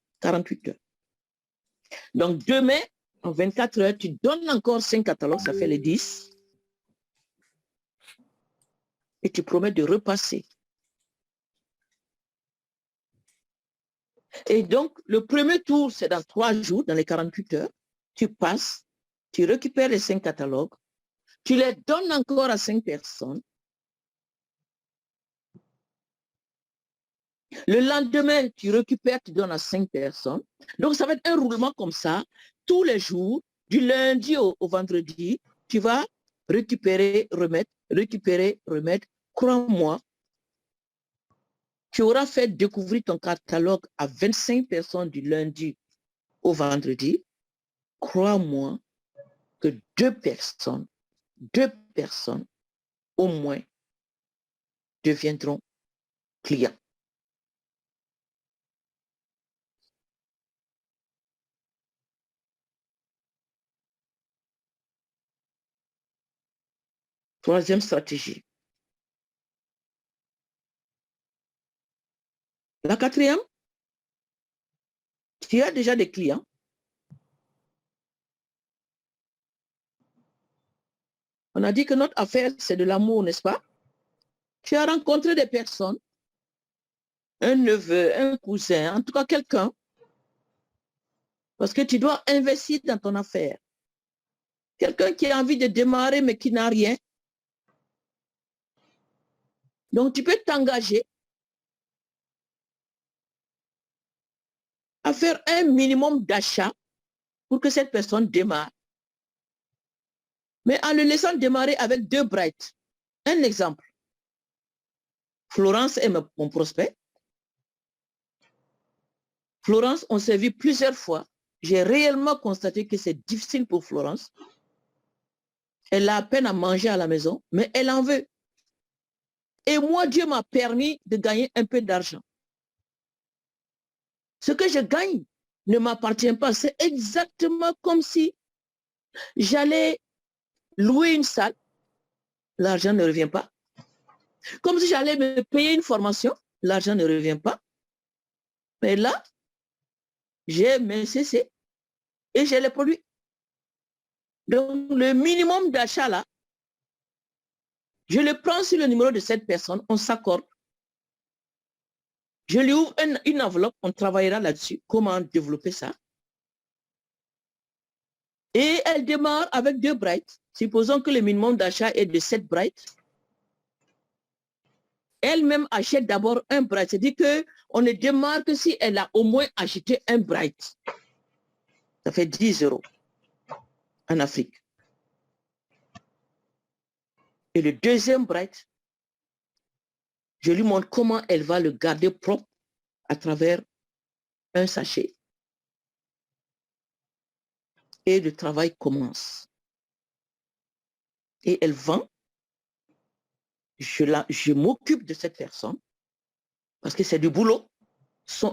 heures. Donc, demain, en 24 heures, tu donnes encore 5 catalogues, ça fait les 10. Et tu promets de repasser. Et donc, le premier tour, c'est dans 3 jours, dans les 48 heures. Tu passes, tu récupères les 5 catalogues, tu les donnes encore à 5 personnes. Le lendemain, tu récupères, tu donnes à 5 personnes. Donc, ça va être un roulement comme ça. Tous les jours, du lundi au vendredi, tu vas récupérer, remettre, récupérer, remettre. Crois-moi, tu auras fait découvrir ton catalogue à 25 personnes du lundi au vendredi. Crois-moi que 2 personnes au moins deviendront clients. Troisième stratégie. La 4e, tu as déjà des clients. On a dit que notre affaire, c'est de l'amour, n'est-ce pas? Tu as rencontré des personnes, un neveu, un cousin, en tout cas quelqu'un, parce que tu dois investir dans ton affaire. Quelqu'un qui a envie de démarrer mais qui n'a rien. Donc, tu peux t'engager à faire un minimum d'achat pour que cette personne démarre. Mais en le laissant démarrer avec 2 brights. Un exemple. Florence est mon prospect. Florence, on s'est vu plusieurs fois. J'ai réellement constaté que c'est difficile pour Florence. Elle a à peine à manger à la maison, mais elle en veut. Et moi, Dieu m'a permis de gagner un peu d'argent. Ce que je gagne ne m'appartient pas. C'est exactement comme si j'allais louer une salle. L'argent ne revient pas. Comme si j'allais me payer une formation. L'argent ne revient pas. Mais là, j'ai mes CC et j'ai les produits. Donc, le minimum d'achat là, je le prends sur le numéro de cette personne, on s'accorde. Je lui ouvre une enveloppe, on travaillera là-dessus, comment développer ça. Et elle démarre avec 2 brights. Supposons que le minimum d'achat est de 7 brights. Elle-même achète d'abord un bright. C'est-à-dire qu'on ne démarre que si elle a au moins acheté un bright. Ça fait 10 € en Afrique. Et le deuxième bright, je lui montre comment elle va le garder propre à travers un sachet. Et le travail commence. Et elle vend. Je m'occupe de cette personne parce que c'est du boulot.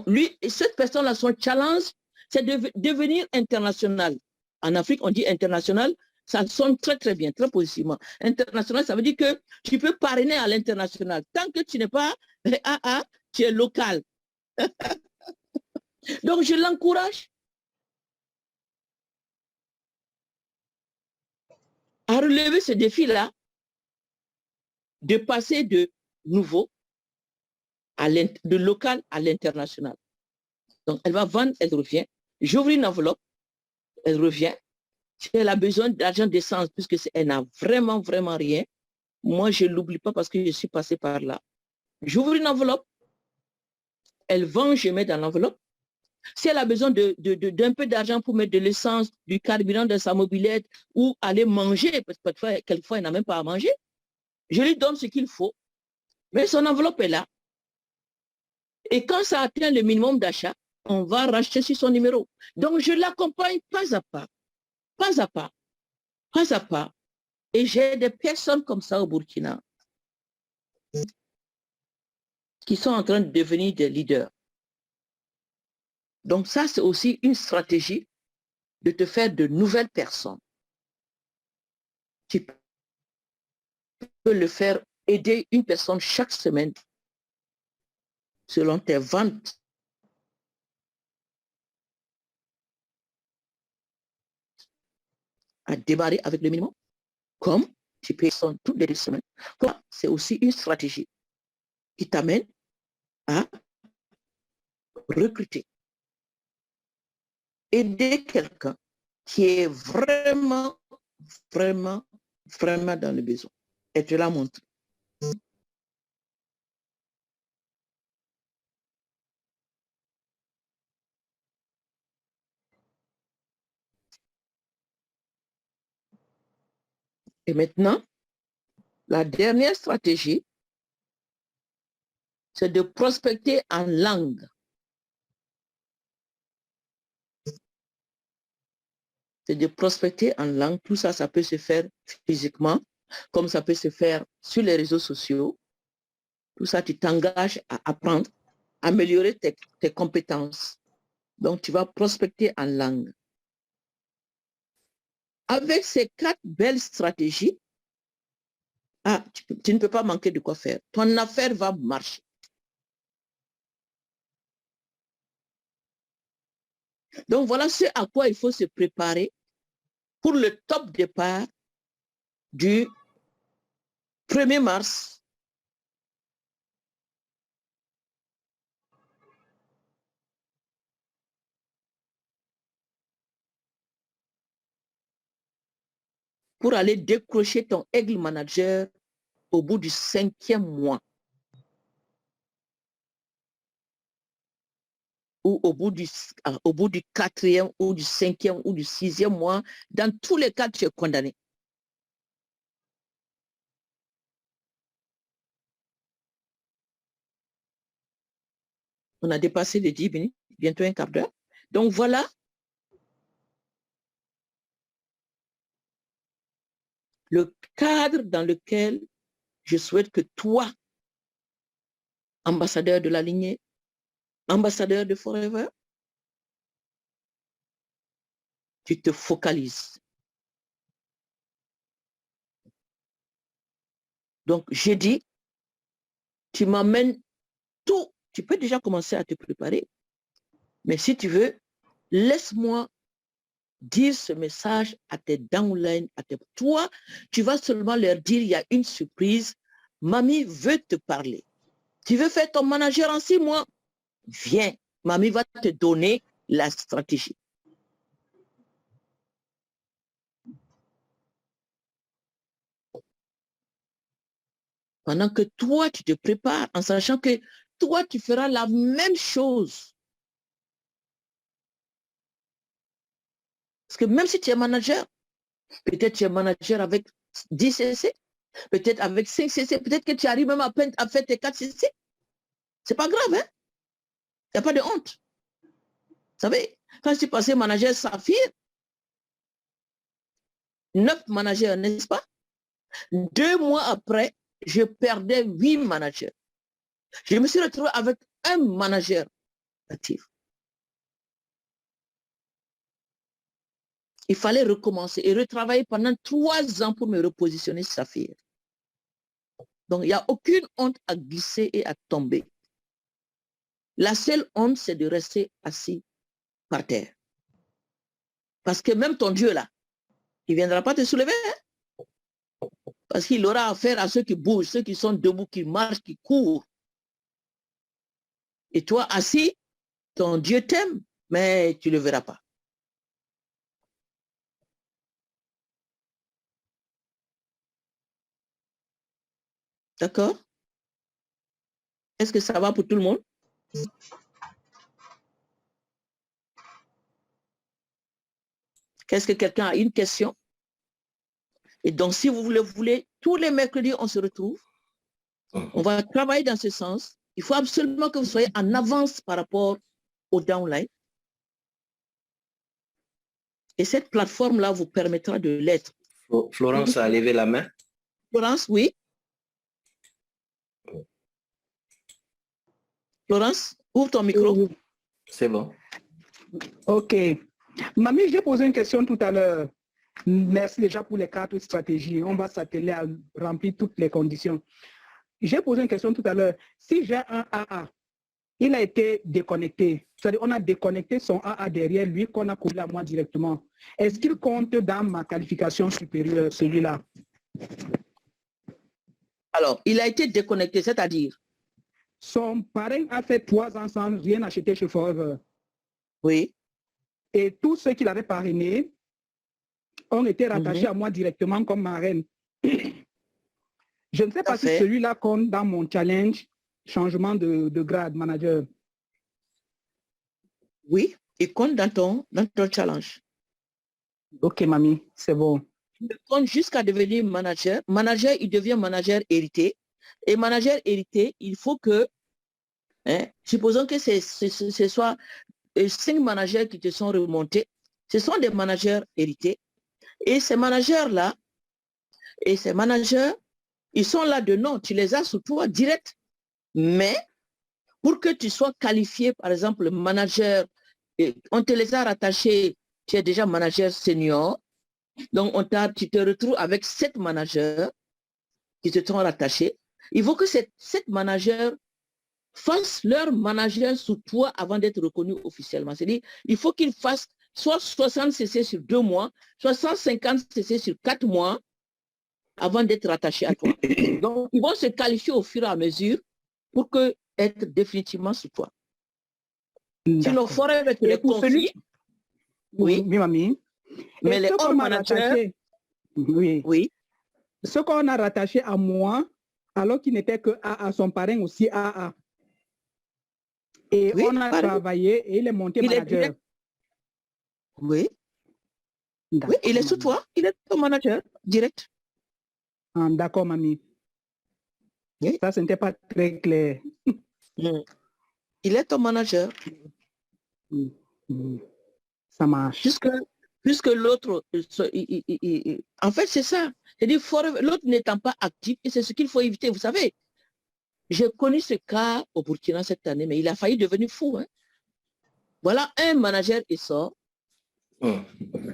Lui et cette personne-là, son challenge, c'est de devenir international. En Afrique, on dit international, ça sonne très très bien, très positivement. International, ça veut dire que tu peux parrainer à l'international. Tant que tu n'es pas AA, tu es local. Donc je l'encourage à relever ce défi-là, de passer de nouveau de local à l'international. Donc elle va vendre, elle revient. J'ouvre une enveloppe, elle revient. Si elle a besoin d'argent d'essence, puisque elle n'a vraiment, vraiment rien, moi, je ne l'oublie pas parce que je suis passé par là. J'ouvre une enveloppe, elle vend, je mets dans l'enveloppe. Si elle a besoin d'un peu d'argent pour mettre de l'essence, du carburant dans sa mobilette ou aller manger, parce que quelquefois, elle n'a même pas à manger, je lui donne ce qu'il faut. Mais son enveloppe est là. Et quand ça atteint le minimum d'achat, on va racheter sur son numéro. Donc, je l'accompagne pas à pas, pas à pas, pas à pas. Et j'ai des personnes comme ça au Burkina qui sont en train de devenir des leaders. Donc ça, c'est aussi une stratégie de te faire de nouvelles personnes. Tu peux le faire, aider une personne chaque semaine selon tes ventes. À démarrer avec le minimum, comme tu peux son toutes les 2 semaines. C'est aussi une stratégie qui t'amène à recruter. Aider quelqu'un qui est vraiment, vraiment, vraiment dans le besoin. Et te la montre. Et maintenant, la dernière stratégie, c'est de prospecter en langue. C'est de prospecter en langue. Tout ça, ça peut se faire physiquement, comme ça peut se faire sur les réseaux sociaux. Tout ça, tu t'engages à apprendre, à améliorer tes compétences. Donc, tu vas prospecter en langue. Avec ces 4 belles stratégies, tu ne peux pas manquer de quoi faire. Ton affaire va marcher. Donc, voilà ce à quoi il faut se préparer pour le top départ du 1er mars. Pour aller décrocher ton aigle manager au bout du 5e mois. Ou au bout du 4e ou du 5e ou du 6e mois. Dans tous les cas, tu es condamné. On a dépassé les 10 minutes, bientôt un quart d'heure. Donc voilà le cadre dans lequel je souhaite que toi, ambassadeur de la lignée, ambassadeur de Forever, tu te focalises. Donc, j'ai dit, tu m'amènes tout. Tu peux déjà commencer à te préparer. Mais si tu veux, laisse-moi dire ce message à tes downlines, Toi, tu vas seulement leur dire, il y a une surprise. Mamie veut te parler. Tu veux faire ton manager en 6 mois? Viens. Mamie va te donner la stratégie. Pendant que toi, tu te prépares en sachant que toi, tu feras la même chose. Parce que même si tu es manager, peut-être tu es manager avec 10 CC, peut-être avec 5 CC, peut-être que tu arrives même à peine à faire tes 4 CC. C'est pas grave, hein? Il n'y a pas de honte. Vous savez, quand je suis passé manager Saphir, 9 managers, n'est-ce pas? 2 mois après, je perdais 8 managers. Je me suis retrouvé avec un manager actif. Il fallait recommencer et retravailler pendant 3 ans pour me repositionner Saphir. Donc, il n'y a aucune honte à glisser et à tomber. La seule honte, c'est de rester assis par terre. Parce que même ton Dieu, là, il ne viendra pas te soulever. Hein? Parce qu'il aura affaire à ceux qui bougent, ceux qui sont debout, qui marchent, qui courent. Et toi, assis, ton Dieu t'aime, mais tu ne le verras pas. D'accord? Est-ce que ça va pour tout le monde? Qu'est-ce que quelqu'un a une question? Et donc, si vous voulez, tous les mercredis, on se retrouve. On va travailler dans ce sens. Il faut absolument que vous soyez en avance par rapport au downline. Et cette plateforme-là vous permettra de l'être. Florence a levé la main. Florence, oui. Florence, ouvre ton micro. C'est bon. Ok. Mamie, j'ai posé une question tout à l'heure. Merci déjà pour les 4 stratégies. On va s'atteler à remplir toutes les conditions. J'ai posé une question tout à l'heure. Si j'ai un AA, il a été déconnecté. C'est-à-dire on a déconnecté son AA derrière lui qu'on a collé à moi directement. Est-ce qu'il compte dans ma qualification supérieure, celui-là? Alors, il a été déconnecté, c'est-à-dire? Son parrain a fait 3 ans sans rien acheter chez Forever. Oui. Et tous ceux qui l'avaient parrainé ont été rattachés à moi directement comme marraine. Je ne sais pas si celui-là compte dans mon challenge, changement de grade manager. Oui, il compte dans ton challenge. Ok, mamie, c'est bon. Il compte jusqu'à devenir manager. Manager, il devient manager hérité. Et manager hérité, il faut que, supposons que ce soit 5 managers qui te sont remontés, ce sont des managers hérités. Et ces managers-là, ils sont là de nom, tu les as sous toi direct. Mais pour que tu sois qualifié, par exemple, manager, on te les a rattachés, tu es déjà manager senior, donc tu te retrouves avec 7 managers qui te sont rattachés. Il faut que ces 7 managers fassent leur manager sous toi avant d'être reconnus officiellement. C'est-à-dire, il faut qu'ils fassent soit 60 CC sur 2 mois, soit 150 CC sur 4 mois avant d'être rattachés à toi. Donc, ils vont se qualifier au fur et à mesure pour être définitivement sous toi. Sinon, Forever te les confie. Oui, mamie. Mais les autres managers, oui. Ce qu'on a rattaché à moi, alors qu'il n'était que AA, son parrain aussi AA. Et oui, on a travaillé et il est monté manager. Oui. Oui, il est sous toi. Il est ton manager direct. Ah, d'accord, mamie. Oui. Ça, ce n'était pas très clair. Il est ton manager. Ça marche. puisque l'autre, en fait, c'est ça. C'est-à-dire, l'autre n'étant pas actif, et c'est ce qu'il faut éviter. Vous savez, j'ai connu ce cas au Burkina cette année, mais il a failli devenir fou. Hein. Voilà, un manager, il sort.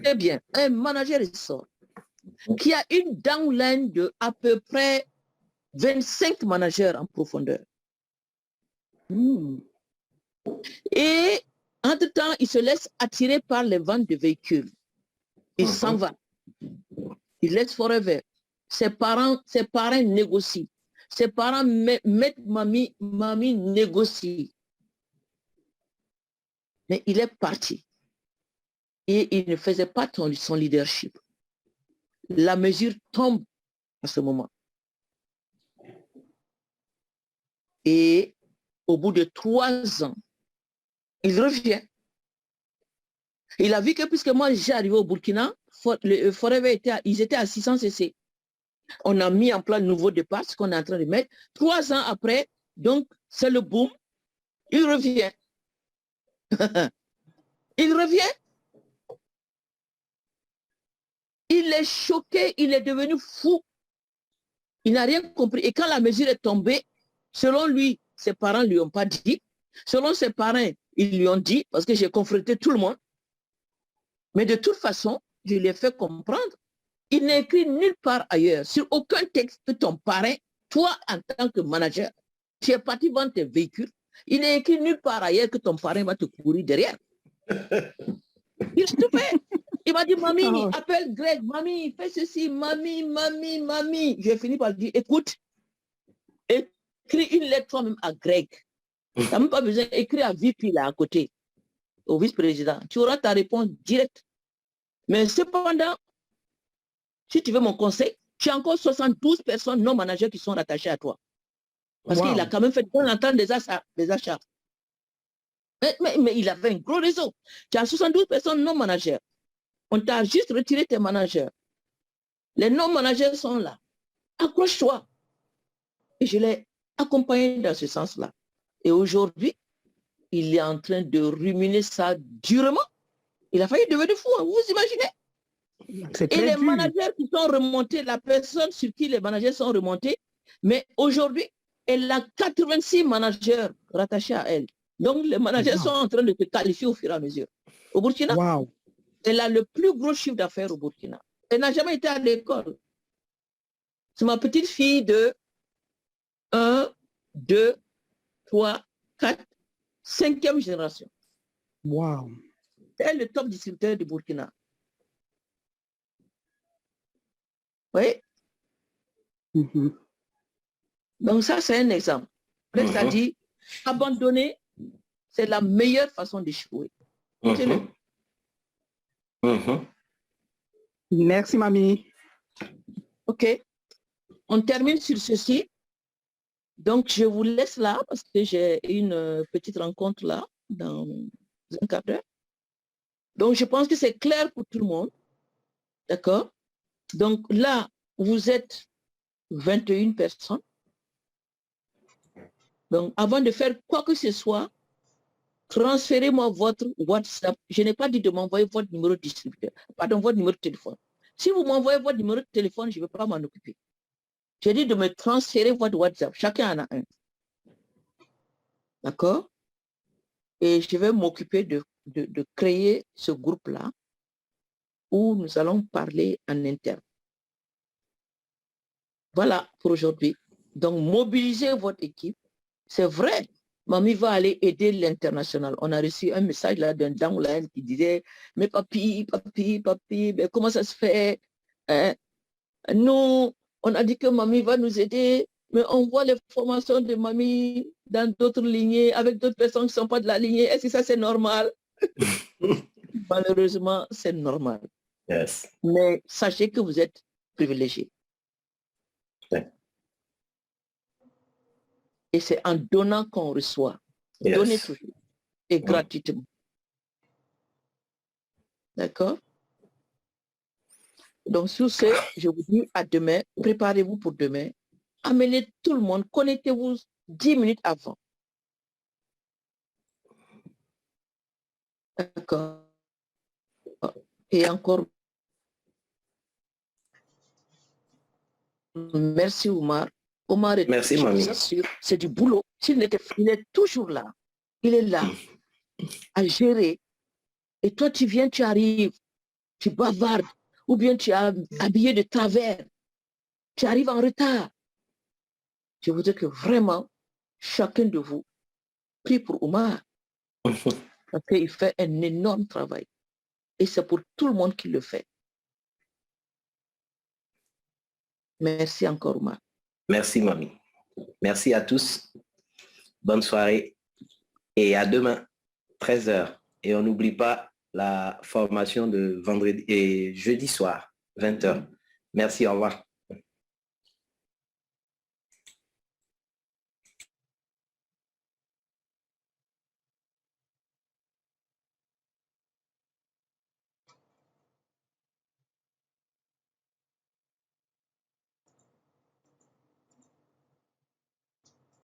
Très bien, un manager, il sort, qui a une downline de à peu près 25 managers en profondeur. Et entre-temps, il se laisse attirer par les ventes de véhicules. Il s'en va. Il laisse Forever. Ses parents négocient. Ses parents mettent mamie négocie. Mais il est parti. Et il ne faisait pas son leadership. La mesure tombe à ce moment. Et au bout de 3 ans, il revient. Il a vu que puisque moi j'ai arrivé au Burkina, Forever ils étaient à 600 cc. On a mis en place le nouveau départ, ce qu'on est en train de mettre. 3 ans après, donc c'est le boom. Il revient. Il revient. Il est choqué, il est devenu fou. Il n'a rien compris. Et quand la mesure est tombée, selon lui, ses parents ne lui ont pas dit. Selon ses parents, ils lui ont dit, parce que j'ai confronté tout le monde. Mais de toute façon, je lui ai fait comprendre. Il n'est écrit nulle part ailleurs, sur aucun texte que ton parrain, toi en tant que manager, tu es parti vendre tes véhicules. Il n'est écrit nulle part ailleurs que ton parrain va te courir derrière. Il est stupide. Il m'a dit, mamie, appelle Greg, mamie, fais ceci, mamie. J'ai fini par dire, écoute, écris une lettre toi-même à Greg. Tu n'as même pas besoin d'écrire à VP là à côté, au vice-président. Tu auras ta réponse directe. Mais cependant, si tu veux mon conseil, tu as encore 72 personnes non managers qui sont rattachées à toi. Parce qu'il a quand même fait bon entendre des achats. Mais il avait un gros réseau. Tu as 72 personnes non managers. On t'a juste retiré tes managers. Les non-managers sont là. Accroche-toi. Et je l'ai accompagné dans ce sens-là. Et aujourd'hui, il est en train de ruminer ça durement. Il a failli devenir fou, hein, vous vous imaginez? Et les managers qui sont remontés, la personne sur qui les managers sont remontés, mais aujourd'hui, elle a 86 managers rattachés à elle. Donc, les managers sont en train de se qualifier au fur et à mesure. Au Burkina, elle a le plus gros chiffre d'affaires au Burkina. Elle n'a jamais été à l'école. C'est ma petite fille de 1, 2, 3, 4, 5e génération. Wow. C'est le top distributeur du Burkina. Oui. Donc ça, c'est un exemple. Ça dit, abandonner, c'est la meilleure façon d'échouer. Merci, mamie. OK. On termine sur ceci. Donc, je vous laisse là parce que j'ai une petite rencontre là dans un quart d'heure. Donc, je pense que c'est clair pour tout le monde. D'accord? Donc, là, vous êtes 21 personnes. Donc, avant de faire quoi que ce soit, transférez-moi votre WhatsApp. Je n'ai pas dit de m'envoyer votre numéro de distributeur. Pardon, votre numéro de téléphone. Si vous m'envoyez votre numéro de téléphone, je ne vais pas m'en occuper. J'ai dit de me transférer votre WhatsApp. Chacun en a un. D'accord? Et je vais m'occuper de créer ce groupe-là où nous allons parler en interne. Voilà pour aujourd'hui. Donc, mobilisez votre équipe. C'est vrai, mamie va aller aider l'international. On a reçu un message là d'un downline qui disait, mais papi, mais comment ça se fait? Hein? Nous, on a dit que mamie va nous aider, mais on voit les formations de mamie dans d'autres lignées, avec d'autres personnes qui ne sont pas de la lignée. Est-ce que ça, c'est normal? Malheureusement, c'est normal. Yes. Mais sachez que vous êtes privilégiés. Ouais. Et c'est en donnant qu'on reçoit. Yes. Donnez toujours. Et gratuitement. D'accord? Donc, sur ce, je vous dis à demain. Préparez-vous pour demain. Amenez tout le monde. Connectez-vous 10 minutes avant. D'accord. Et encore, merci Omar. Omar est Merci, mamie. C'est du boulot. Il est toujours là. Il est là à gérer. Et toi, tu viens, tu arrives, tu bavardes, ou bien tu es habillé de travers. Tu arrives en retard. Je voudrais que vraiment, chacun de vous prie pour Omar. Parce qu'il fait un énorme travail. Et c'est pour tout le monde qu'il le fait. Merci encore, Omar. Merci, mamie. Merci à tous. Bonne soirée. Et à demain, 13h. Et on n'oublie pas la formation de vendredi et jeudi soir, 20h. Merci, au revoir.